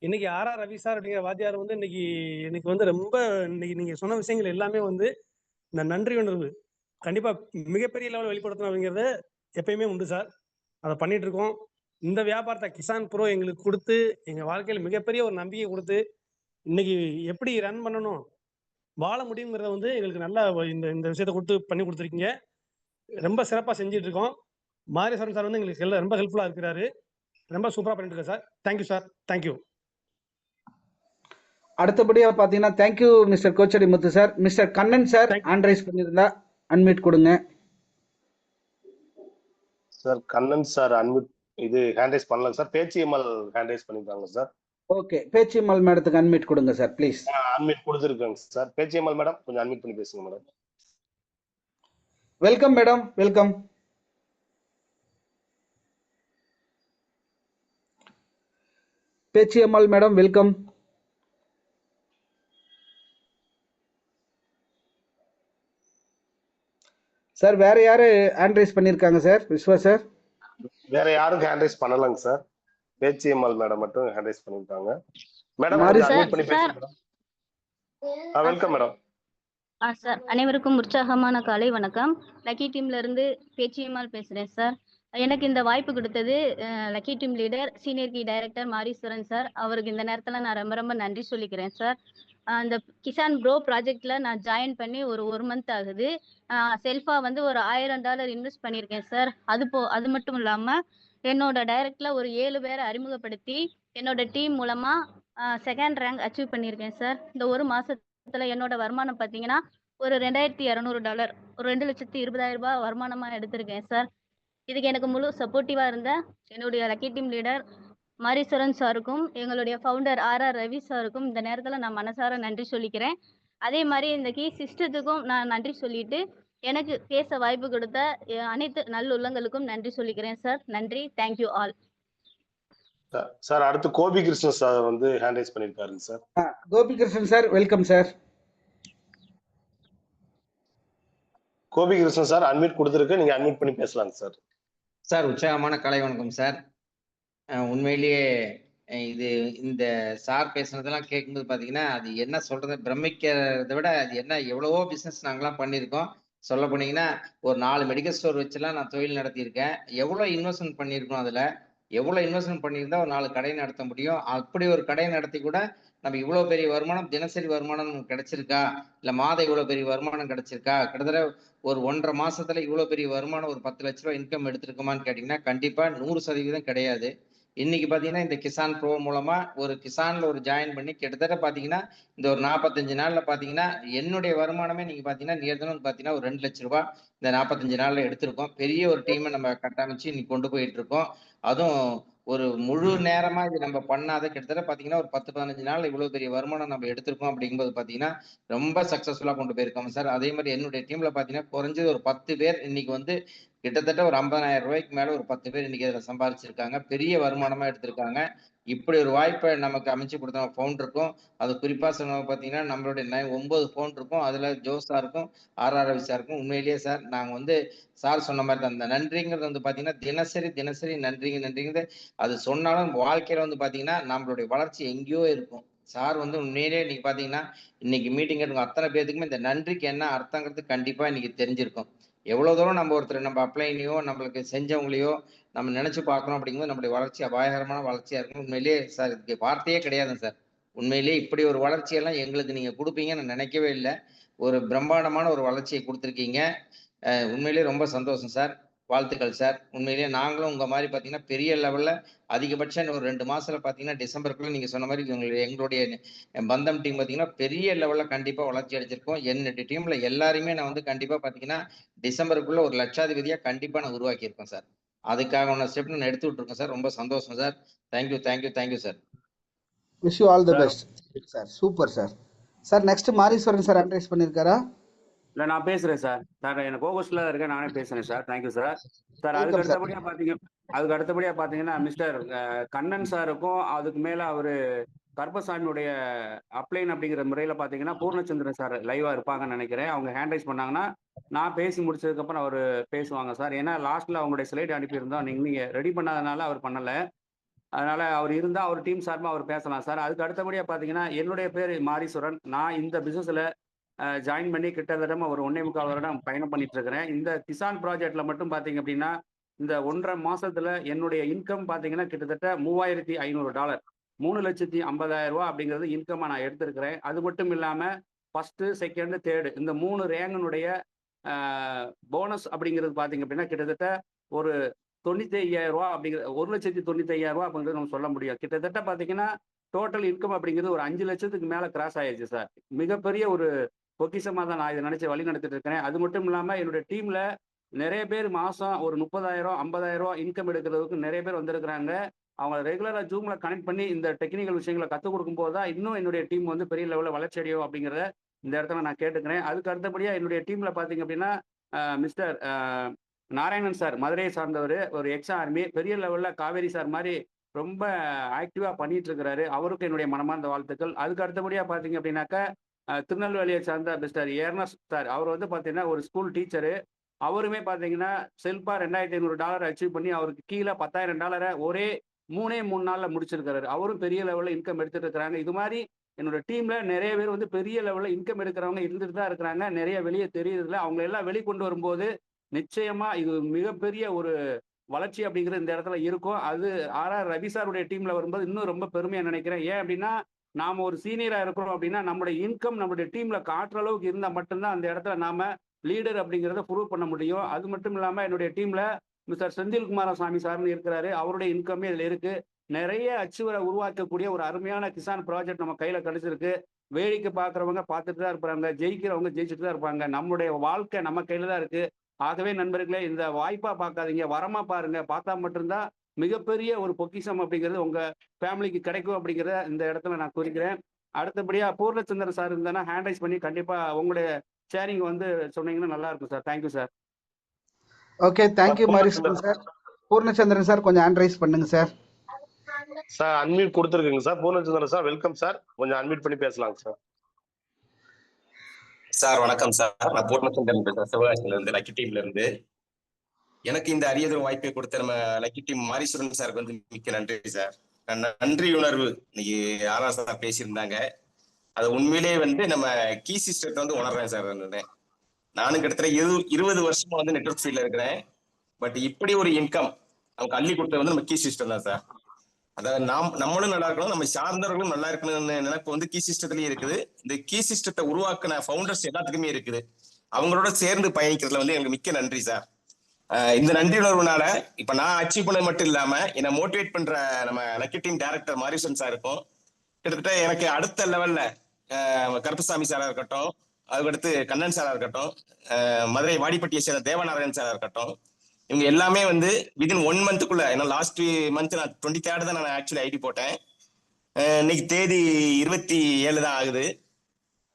D: இன்னைக்கு ஆர்ஆர் ரவி சார் அப்படிங்கிற வாத்தியார் வந்து இன்னைக்கு வந்து ரொம்ப இன்னைக்கு நீங்க சொன்ன விஷயங்கள் எல்லாமே வந்து இந்த நன்றி உணர்வு கண்டிப்பா மிகப்பெரிய லெவலில் வெளிப்படுத்தணும் அப்படிங்கிறது எப்பயுமே உண்டு சார். அதை பண்ணிட்டு இருக்கோம். இந்த வியாபாரத்தை கிசான் ப்ரோ எங்களுக்கு கொடுத்து எங்க வாழ்க்கையில் மிகப்பெரிய ஒரு நம்பிக்கை கொடுத்து இன்னைக்கு எப்படி ரன் பண்ணணும், வாழ முடியுங்கிறத வந்து எங்களுக்கு நல்லா இந்த விஷயத்தை பண்ணி கொடுத்துருக்கீங்க. ரொம்ப சிறப்பாக செஞ்சுட்டு இருக்கோம். மாரிசரன் சார் வந்து எங்களுக்கு ரொம்ப ஹெல்ப்ஃபுல்லாக இருக்கிறாரு. ரொம்ப சூப்பராக பண்ணிட்டு இருக்கேன் சார். Thank you sir. தேங்க்யூ.
B: அடுத்தபடியா பாத்தீங்கன்னா thank you mister Kochadi Muthu sir. Mister Kannan sir hand raise பண்ணியிருந்தா அன்மியூட் கொடுங்க
C: சார். கண்ணன் சார் அன்மியூட் இது ஹேண்ட் ரைஸ் பண்ணலாம் சார். பேச்சியம்மாள் ஹேண்ட் ரைஸ் பண்ணிருக்காங்க சார்.
B: ஓகே, பேச்சியம்மாள் மேடத்துக்கு அன்மியூட் கொடுங்க சார் ப்ளீஸ்.
C: அன்மியூட் கொடுத்துருக்காங்க சார். பேச்சியம்மாள் மேடம் கொஞ்சம் அன்மியூட் பண்ணி பேசுங்க madam.
B: Welcome madam, welcome. Pechiammal madam welcome. Sir வேற யாரு ஹேண்ட் ரைஸ் பண்ணிருக்காங்க சார்? விஸ்வா சார்.
C: வேற யாரும் ஹேண்ட் ரைஸ் பண்ணலங்க சார். பேச்சியம்மாள் மேடம் மட்டும் ஹேண்ட் ரைஸ் பண்ணிருக்காங்க. மேடம் அன்மியூட் பண்ணி பேசுங்க மேடம். Welcome madam.
E: சார் அனைவருக்கும் உற்சாகமான காலை வணக்கம். லக்கி டீம்ல இருந்து பேச்சியம்மாள் பேசுறேன் சார். எனக்கு இந்த வாய்ப்பு கொடுத்தது லக்கி டீம் லீடர் சீனியர் கி டைரக்டர் மாரீஸ்வரன் சார். அவருக்கு இந்த நேரத்துல நான் ரொம்ப ரொம்ப நன்றி சொல்லிக்கிறேன் சார். அந்த கிசான் ப்ரோ ப்ராஜெக்ட்ல நான் ஜாயின் பண்ணி ஒரு மந்த் ஆகுது. செல்ஃபா வந்து ஒரு $1000 இன்வெஸ்ட் பண்ணியிருக்கேன் சார். அது மட்டும் இல்லாம என்னோட டைரக்ட்ல ஒரு 7 பேரை அறிமுகப்படுத்தி என்னோட டீம் மூலமா செகண்ட் ரேங்க் அச்சீவ் பண்ணியிருக்கேன் சார். இந்த ஒரு மாசத்துல என்னோட வருமானம் பார்த்தீங்கன்னா ஒரு $2200, ஒரு $2,20,000 வருமானமா எடுத்திருக்கேன் சார். இதுக்கு எனக்கு முழு சப்போர்ட்டிவா இருந்த என்னுடைய லக்கி டீம் லீடர் மாரீஸ்வரன் சாருக்கும் எங்களுடைய ஃபவுண்டர் ஆர்ஆர் ரவி சாருக்கும் இந்த நேரத்தில் நான் மனசார நன்றி சொல்லிக்கிறேன். அதே மாதிரி இந்த கீ சிஸ்டத்துக்கும் நான் நன்றி சொல்லிட்டு எனக்கு பேச வாய்ப்பு கொடுத்த அனைத்து நல்லுள்ளங்களுக்கும் நன்றி சொல்லிக்கிறேன் சார். நன்றி. Thank you all.
C: சார் அடுத்து கோபி கிருஷ்ணன் சார் வந்து ஹேண்ட் ரைஸ் பண்ணிருக்காருங்க sir.
B: Gopi Krishnan sir welcome sir.
C: Gopi Krishnan sir unmute கொடுத்துருக்கு, நீங்க அன்மியூட் பண்ணி பேசலாம் சார்.
F: சார் உற்சாகமான காலை வணக்கம் சார். உண்மையிலேயே இது இந்த சார் பேசுனதெல்லாம் கேட்கும்போது பார்த்தீங்கன்னா அது என்ன சொல்றது, பிரமிக்கிறத விட அது என்ன எவ்வளவோ பிஸ்னஸ் நாங்களாம் பண்ணியிருக்கோம். சொல்ல போனீங்கன்னா ஒரு 4 மெடிக்கல் ஸ்டோர் வச்சுலாம் நான் தொழில் நடத்தியிருக்கேன். எவ்வளோ இன்வெஸ்ட்மெண்ட் பண்ணியிருக்கோம், அதில் எவ்வளோ இன்வெஸ்ட்மெண்ட் பண்ணியிருந்தா ஒரு 4 கடை நடத்த முடியும். அப்படி ஒரு கடை நடத்தி கூட நம்ம இவ்வளோ பெரிய வருமானம், தினசரி வருமானம் நமக்கு கிடைச்சிருக்கா, இல்லை மாதம் இவ்வளோ பெரிய வருமானம் கிடைச்சிருக்கா, கிட்டத்தட்ட ஒரு 1.5 மாசத்துல இவ்வளோ பெரிய வருமானம் ஒரு 10 லட்ச ரூபாய் இன்கம் எடுத்திருக்குமான்னு கேட்டிங்கன்னா கண்டிப்பாக 100% கிடையாது. இன்னைக்கு பார்த்தீங்கன்னா இந்த கிசான் ப்ரோ மூலமா ஒரு கிசான்ல ஒரு ஜாயின் பண்ணி கிட்டத்தட்ட பார்த்தீங்கன்னா இந்த ஒரு 45 நாள்ல பார்த்தீங்கன்னா என்னுடைய வருமானமே நீங்க பார்த்தீங்கன்னா நியர்தனம் பார்த்தீங்கன்னா ஒரு 2 லட்ச ரூபாய் இந்த 45 நாள்ல எடுத்திருக்கோம். பெரிய ஒரு டீமை நம்ம கட்டமைச்சு இன்னைக்கு கொண்டு போயிட்டு இருக்கோம். அதுவும் ஒரு முழு நேரமா இது நம்ம பண்ணாத கிட்டத்தட்ட பாத்தீங்கன்னா ஒரு 10-15 நாள் இவ்வளவு பெரிய வருமானம் நம்ம எடுத்திருக்கோம். அப்படிங்கும்போது பாத்தீங்கன்னா ரொம்ப சக்சஸ்ஃபுல்லா கொண்டு போயிருக்கோம் சார். அதே மாதிரி என்னுடைய டீம்ல பாத்தீங்கன்னா குறைஞ்சது ஒரு 10 பேர் இன்னைக்கு வந்து கிட்டத்தட்ட ஒரு 50,000 ரூபாய்க்கு மேல ஒரு 10 பேர் இன்னைக்கு இதுல சம்பாதிச்சிருக்காங்க. பெரிய வருமானமா எடுத்திருக்காங்க. இப்படி ஒரு வாய்ப்பை நமக்கு அமைச்சு கொடுத்த ஃபவுண்டருக்கும், அது குறிப்பா சொன்ன பாத்தீங்கன்னா நம்மளுடைய 9 ஃபவுண்டருக்கும், அதுல ஜோசா இருக்கும், ஆர்ஆர் ரவி சாருக்கும் உண்மையிலேயே சார் நாங்க வந்து சார் சொன்ன மாதிரி அந்த நன்றிங்கிறது வந்து பாத்தீங்கன்னா தினசரி நன்றிங்கிறது அது சொன்னாலும் வாழ்க்கையில வந்து பாத்தீங்கன்னா நம்மளுடைய வளர்ச்சி எங்கேயோ இருக்கும். சார் வந்து உண்மையிலேயே இன்னைக்கு பாத்தீங்கன்னா இன்னைக்கு மீட்டிங் எடுக்கும் அத்தனை பேருக்குமே இந்த நன்றிக்கு என்ன அர்த்தங்கிறது கண்டிப்பா இன்னைக்கு தெரிஞ்சிருக்கும். எவ்வளவு தூரம் நம்ம ஒருத்தர் நம்ம அப்ளைனையோ நம்மளுக்கு செஞ்சவங்களையோ நம்ம நினைச்சு பார்க்கணும் அப்படிங்கும்போது நம்மளுடைய வளர்ச்சி அபாயகரமான வளர்ச்சியா இருக்கும். உண்மையிலேயே சார் இதுக்கு வார்த்தையே கிடையாதுங்க சார். உண்மையிலேயே இப்படி ஒரு வளர்ச்சியெல்லாம் எங்களுக்கு நீங்க கொடுப்பீங்கன்னு நான் நினைக்கவே இல்லை. ஒரு பிரம்மாண்டமான ஒரு வளர்ச்சியை கொடுத்துருக்கீங்க. உண்மையிலேயே ரொம்ப சந்தோஷம் சார். வாழ்த்துக்கள் சார். உண்மையிலேயே நாங்களும் உங்க மாதிரி பாத்தீங்கன்னா பெரிய லெவல்ல அதிகபட்சம் ஒரு 2 மாசத்துல பாத்தீங்கன்னா டிசம்பருக்குள்ள நீங்க சொன்ன மாதிரி எங்களுடைய பந்தம் டீம் பாத்தீங்கன்னா பெரிய லெவல்ல கண்டிப்பா வளர்ச்சி அடைஞ்சிருக்கோம். என்னுடைய டீம்ல எல்லாருமே நான் வந்து கண்டிப்பா பாத்தீங்கன்னா டிசம்பருக்குள்ள ஒரு லட்சாதிபதியா கண்டிப்பா நான் உருவாக்கி இருக்கேன் சார். அதுக்காக ஸ்டெப் நான் எடுத்து விட்டுருக்கேன் சார். ரொம்ப சந்தோஷம் sir. Thank you sir.
B: Wish you all the
A: sir
B: best sir. Super sir. Sir next Mariswaran sir அட்ரைஸ் பண்ணியிருக்காரா?
A: இல்லை நான் பேசுகிறேன் சார். எனக்கு கோகோஸ்டில் இருக்கேன், நானே பேசுகிறேன் sir. Thank you sir. Sir
B: welcome sir.
A: அதுக்கு அடுத்தபடியாக பார்த்தீங்கன்னா மிஸ்டர் கண்ணன் சாருக்கும் அதுக்கு மேலே அவர் கருப்பசாமியுடைய அப்ளைன் அப்படிங்கிற முறையில் பார்த்தீங்கன்னா பூர்ணச்சந்திரன் சார் லைவாக இருப்பாங்கன்னு நினைக்கிறேன். அவங்க ஹேண்ட் ரைஸ் பண்ணாங்கன்னா நான் பேசி முடிச்சதுக்கப்புறம் அவர் பேசுவாங்க சார். ஏன்னா லாஸ்ட்டில் அவங்களுடைய ஸ்லைட் அனுப்பியிருந்தோம், நீங்கள் ரெடி பண்ணாதனால அவர் பண்ணலை. அதனால அவர் இருந்தால் அவர் டீம் சார்பாக அவர் பேசலாம் சார். அதுக்கு அடுத்தபடியாக பார்த்தீங்கன்னா என்னுடைய பேர் மாரீஸ்வரன். நான் இந்த பிஸ்னஸில் ஜாயின் பண்ணி கிட்டத்தட்ட ஒரு 1.25 வருடம் பயணம் பண்ணிட்டு இருக்கிறேன். இந்த கிசான் ப்ராஜெக்ட்ல மட்டும் பார்த்தீங்க அப்படின்னா இந்த 1.5 மாசத்துல என்னுடைய இன்கம் பார்த்தீங்கன்னா கிட்டத்தட்ட $3500, $3,50,000 அப்படிங்கிறது இன்கமாக நான் எடுத்திருக்கிறேன். அது மட்டும் இல்லாமல் ஃபர்ஸ்ட், செகண்ட், தேர்டு இந்த 3 ரேங்கனுடைய போனஸ் அப்படிங்கிறது பார்த்தீங்க அப்படின்னா கிட்டத்தட்ட ஒரு 95,000 அப்படிங்கிற 1,95,000 அப்படிங்கிறது நம்ம சொல்ல முடியும். கிட்டத்தட்ட பார்த்தீங்கன்னா டோட்டல் இன்கம் அப்படிங்கிறது ஒரு 5 லட்சத்துக்கு மேலே கிராஸ் ஆயிடுச்சு சார். மிகப்பெரிய ஒரு பொக்கிஷமாக தான் நான் இதை நினைச்சு வழி நடத்திட்டு இருக்கிறேன். அது மட்டும் இல்லாமல் என்னுடைய டீம்ல நிறைய பேர் மாசம் ஒரு 30,000, 50,000 இன்கம் எடுக்கிறதுக்கு நிறைய பேர் வந்திருக்கிறாங்க. அவங்க ரெகுலராக ஜூம்ல கனெக்ட் பண்ணி இந்த டெக்னிக்கல் விஷயங்களை கற்றுக் கொடுக்கும்போது தான் இன்னும் என்னுடைய டீம் வந்து பெரிய லெவலில் வளர்ச்சி அடையும் அப்படிங்கிறத இந்த இடத்துல நான் கேட்டுக்கிறேன். அதுக்கு அடுத்தபடியாக என்னுடைய டீம்ல பார்த்தீங்க அப்படின்னா மிஸ்டர் நாராயணன் சார், மதுரையை சார்ந்தவர், ஒரு எக்ஸ் ஆர்மி, பெரிய லெவலில் காவேரி சார் மாதிரி ரொம்ப ஆக்டிவாக பண்ணிட்டு இருக்கிறாரு. அவருக்கு என்னுடைய மனமார்ந்த வாழ்த்துக்கள். அதுக்கு அடுத்தபடியாக பார்த்தீங்க அப்படின்னாக்கா திருநெல்வேலியை சார்ந்த மிஸ்டர் ஏர்னஸ் சார், அவர் வந்து பார்த்தீங்கன்னா ஒரு ஸ்கூல் டீச்சரு. அவருமே பார்த்தீங்கன்னா செல்ஃபா $2,500 அச்சீவ் பண்ணி அவருக்கு கீழே $10,000 ஒரே 3 நாளில் முடிச்சிருக்கிறாரு. அவரும் பெரிய லெவலில் இன்கம் எடுத்துட்டு இருக்கிறாங்க. இது மாதிரி என்னோட டீம்ல நிறைய பேர் வந்து பெரிய லெவலில் இன்கம் எடுக்கிறவங்க இருந்துட்டு தான் இருக்கிறாங்க. நிறைய வெளியே தெரியுதுல, அவங்க எல்லாம் வெளிக்கொண்டு வரும்போது நிச்சயமா இது மிகப்பெரிய ஒரு வளர்ச்சி அப்படிங்கிறது இந்த இடத்துல இருக்கும். அது ஆர்ஆர் ரவி சாருடைய டீம்ல வரும்போது இன்னும் ரொம்ப பெருமையா நினைக்கிறேன். ஏன் அப்படின்னா நாம ஒரு சீனியரா இருக்கிறோம் அப்படின்னா நம்மளுடைய இன்கம் நம்மளுடைய டீம்ல காட்டுற அளவுக்கு இருந்தா மட்டும்தான் அந்த இடத்துல நாம லீடர் அப்படிங்கிறத ப்ரூவ் பண்ண முடியும். அது மட்டும் இல்லாம என்னுடைய டீம்ல மிஸ்டர் செந்தில்குமாரசாமி சார்னு இருக்கிறாரு. அவருடைய இன்கமே இதுல இருக்கு. நிறைய அச்சுவரை உருவாக்கக்கூடிய ஒரு அருமையான கிசான் ப்ராஜெக்ட் நம்ம கையில கிடைச்சிருக்கு. வேடிக்கை பார்க்குறவங்க பார்த்துட்டு தான் இருப்பாங்க, ஜெயிக்கிறவங்க ஜெயிச்சுட்டு தான் இருப்பாங்க. நம்மளுடைய வாழ்க்கை நம்ம கையில தான் இருக்கு. ஆகவே நண்பர்களே, இந்த வாய்ப்பா பார்க்காதீங்க, வரமா பாருங்க. பார்த்தா மட்டும்தான் மிகப்பெரிய ஒரு பொக்கிஷம் அப்படிங்கிறது உங்க ஃபேமிலிக்கு கிடைக்கும் அப்படிங்கிறத இந்த இடத்துல நான் குறிக்கிறேன். அடுத்தபடியா பூர்ணச்சந்திரன் சார் இருந்தானா ஹேண்ட் ரைஸ் பண்ணி கண்டிப்பா உங்களுடைய ஷேரிங் வந்து சொன்னீங்கன்னா நல்லா இருக்கும் sir. Thank you sir.
B: Okay, thank you Mariswaran sir. Poornachandran sir கொஞ்சம் ஹேண்ட் ரைஸ் பண்ணுங்க சார்.
C: சார் அன்மியூட் கொடுத்துருக்குங்க sir. Poornachandran sir welcome sir. கொஞ்சம் அன்மியூட் பண்ணி பேசலாங்க சார்.
G: சார் வணக்கம் சார். நான் பூர்ணச்சந்திரன் பேசுறேன், சிவகாசியில இருந்து, லக்கி டீம்ல இருந்து. எனக்கு இந்த அரியதொரு வாய்ப்பை கொடுத்த நம்ம லக்கி டீம் மாரீஸ்வரன் சாருக்கு வந்து மிக்க நன்றி சார். நன்றி உணர்வு இன்னைக்கு ஆர்ஆர் சார் பேசியிருந்தாங்க. அது உண்மையிலேயே வந்து நம்ம கீ சிஸ்டத்தை வந்து உணர்றேன் சார். நானும் கிட்டத்தட்ட 20 வருஷமா வந்து நெட்வொர்க் ஃபீல்ட்ல இருக்கிறேன். பட் இப்படி ஒரு இன்கம் நமக்கு அள்ளி கொடுத்தது வந்து நம்ம கீ சிஸ்டம் தான் சார். அதாவது நம்மளும் நல்லா இருக்கணும், நம்ம சார்ந்தவர்களும் நல்லா இருக்கணும்னு நினைப்பு வந்து கீ சிஸ்டத்திலயும் இருக்குது. இந்த கீ சிஸ்டத்தை உருவாக்குன ஃபவுண்டர்ஸ் எல்லாத்துக்குமே இருக்குது. அவங்களோட சேர்ந்து பயணிக்கிறதுல வந்து எனக்கு மிக்க நன்றி சார். இந்த நன்றி உணர்வுனால இப்ப நான் அச்சீவ் பண்ணது மட்டும் இல்லாம என்னை மோட்டிவேட் பண்ற நம்ம lucky team director Mariswaran sir இருக்கும். கிட்டத்தட்ட எனக்கு அடுத்த லெவல்ல கருப்பசாமி சாரா இருக்கட்டும், அதுக்கடுத்து கண்ணன் சாரா இருக்கட்டும், மதுரை வாடிப்பட்டியை சேர்ந்த தேவநாராயணன் சாரா இருக்கட்டும், இவங்க எல்லாமே வந்து விதின் 1 மந்த்துக்குள்ள, ஏன்னா லாஸ்ட் மந்த் நான் 23rd தான் நான் ஆக்சுவலி ஐடி போட்டேன். இன்னைக்கு தேதி 27 தான் ஆகுது.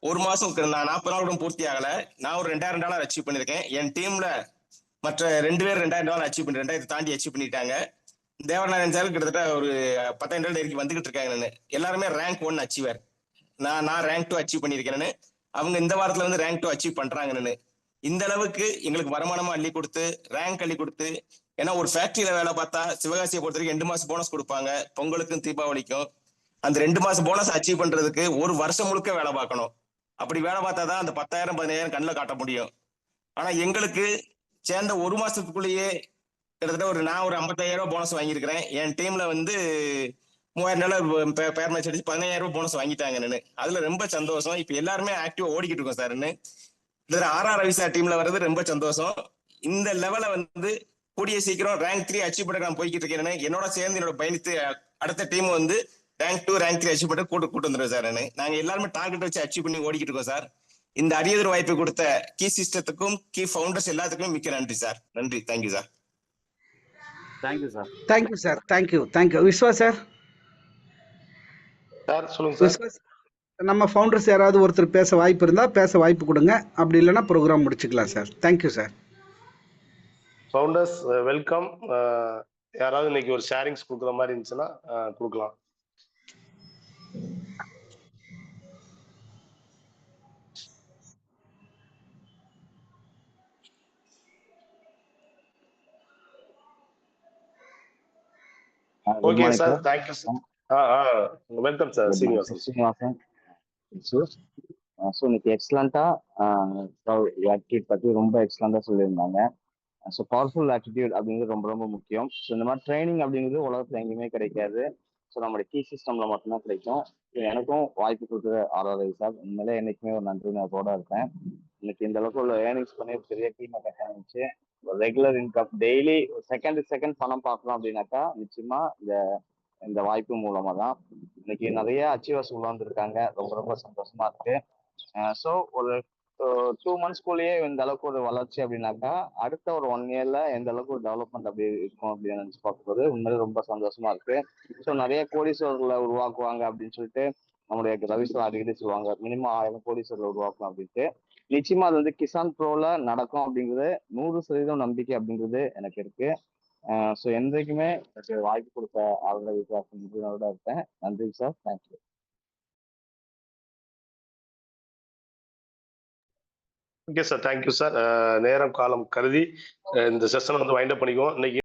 G: ஒரு மாசம் நான் 40 நாள் கூட பூர்த்தி ஆகல. நான் ஒரு $2,000 அச்சீவ் பண்ணிருக்கேன். என் டீம்ல மற்ற 2 பேர் $2,000 அச்சீவ் பண்ணி 2,000 தாண்டி அச்சீவ் பண்ணிட்டாங்க. தேவநாராயணன் சார் கிட்டத்தட்ட ஒரு $10,000 நெருக்கி வந்துகிட்டு இருக்காங்க. எல்லாருமே ரேங்க் 1 அச்சீவர். நான் ரேங்க் 2 அச்சீவ் பண்ணிருக்கேன்னு, அவங்க இந்த வாரத்துல வந்து ரேங்க் 2 அச்சீவ் பண்றாங்கன்னு. இந்த அளவுக்கு எங்களுக்கு வருமானமா அள்ளி கொடுத்து, ரேங்க் அள்ளி கொடுத்து, ஏன்னா ஒரு ஃபேக்டரியில வேலை பார்த்தா சிவகாசியை பொறுத்த வரைக்கும் 2 மாசம் போனஸ் கொடுப்பாங்க, பொங்கலுக்கும் தீபாவளிக்கும். அந்த 2 மாசம் போனஸ் அச்சீவ் பண்றதுக்கு ஒரு வருஷம் முழுக்க வேலை பார்க்கணும். அப்படி வேலை பார்த்தாதான் அந்த 10,000 15,000 கண்ணில் காட்ட முடியும். ஆனா எங்களுக்கு சேர்ந்த ஒரு மாசத்துக்குள்ளேயே கிட்டத்தட்ட நான் ஒரு $55,000 போனஸ் வாங்கியிருக்கிறேன். என் டீம்ல வந்து $3,000 பேர் மேட்ச் அடிச்சு $15,000 போனஸ் வாங்கிட்டாங்கன்னு. அதுல ரொம்ப சந்தோஷம். இப்ப எல்லாருமே ஆக்டிவா ஓடிக்கிட்டு இருக்கோம் சார்ன்னு. ஆர்ஆர் ரவி சார் டீம்ல வர்றது ரொம்ப சந்தோஷம். இந்த லெவல வந்து கூடிய சீக்கிரம் ரேங்க் 3 அச்சீவ் பண்ண நான் போய்கிட்டு இருக்கேன். என்னோட சேர்ந்து என்னோட பயணித்து அடுத்த டீம் வந்து ரேங்க் 2 ரேங்க் 3 அச்சீவ் பண்ண கூட்டு வந்துருவோம் சார். நாங்க எல்லாருமே டார்கெட் வச்சு அச்சீவ் பண்ணி ஓடிக்கிட்டு இருக்கோம் சார். இந்த அரியதொரு வாய்ப்பை கொடுத்த கீ சிஸ்டத்துக்கும் கீ ஃபவுண்டர்ஸ் எல்லாத்துக்குமே மிக்க நன்றி சார். நன்றி. Thank you sir.
A: Thank you sir.
B: Thank you sir. Thank you. Viswa sir.
C: Sir சொல்லுங்க சார்.
B: விஸ்வாஸ், நம்ம ஃபவுண்டர்ஸ் யாராவது ஒருத்தர் பேச வாய்ப்பு இருந்தால் பேச வாய்ப்பு கொடுங்க. அப்படி இல்லைன்னா ப்ரோக்ராம் முடிச்சுக்கலாம் sir. Thank you sir.
C: Founders welcome. யாராவது இன்னைக்கு ஒரு ஷேரிங்ஸ் கொடுக்குற மாதிரி இருந்துச்சுன்னா கொடுக்கலாம். Okay sir, thank you sir. Welcome sir Srinivasan.
H: Srinivasan. So இன்னைக்கு எக்ஸலண்டா ஆட்டிடியூட் பத்தி ரொம்ப எக்ஸலண்டா சொல்லியிருந்தாங்க. ஸோ பவர்ஃபுல் ஆட்டிடியூட் அப்படிங்கிறது ரொம்ப ரொம்ப முக்கியம். ஸோ இந்த மாதிரி ட்ரைனிங் அப்படிங்கிறது உலகத்துல எங்கேயுமே கிடைக்காது. ஸோ நம்மளுடைய கீ சிஸ்டம்ல மட்டும்தான் கிடைக்கும். எனக்கும் வாய்ப்பு கொடுக்குற ஆர்ஆர்ஐ சார் உண்மையிலே என்னைக்குமே ஒரு நன்றி நான் இருப்பேன். இன்னைக்கு இந்த அளவுக்கு உள்ள ஏர்னிங்ஸ் பண்ணி பெரிய டீமை கட்டமைச்சு ரெகுலர் இன்கம் டெய்லி செகண்ட் பணம் பார்க்கணும் அப்படின்னாக்கா நிச்சயமா இந்த வாய்ப்பு மூலமா தான் இன்னைக்கு நிறைய அச்சீவர்ஸ் உள்ள வந்திருக்காங்க. ரொம்ப ரொம்ப சந்தோஷமா இருக்கு. ஸோ ஒரு 2 monthsக்குள்ளேயே இந்த அளவுக்கு ஒரு வளர்ச்சி அப்படின்னாக்கா அடுத்த ஒரு 1 yearல எந்த அளவுக்கு ஒரு டெவலப்மெண்ட் அப்படி இருக்கும் அப்படின்னு நினைச்சு பார்க்கும்போது உண்மையிலே ரொம்ப சந்தோஷமா இருக்கு. ஸோ நிறைய கோடீஸ்வரர்களை உருவாக்குவாங்க அப்படின்னு சொல்லிட்டு நம்முடைய ரவி சார் அடிக்கடி சொல்லுவாங்க, மினிமம் 1000 கோடீஸ்வரர்களை உருவாக்கணும் அப்படின்ட்டு. நிச்சயமா அது வந்து கிசான் ப்ரோல நடக்கும் அப்படிங்கிறது 100% நம்பிக்கை அப்படிங்கிறது எனக்கு இருக்கு. ஸோ என்றைக்குமே எனக்கு வாய்ப்பு கொடுத்த ஆளுநர் விசுவாசம் இருப்பேன். நன்றி sir. Thank you.
C: Okay sir, thank you sir. நேரம் காலம் கருதி இந்த செஷனை வந்து வைண்ட் அப் பண்ணிக்குவோம் இன்னைக்கு.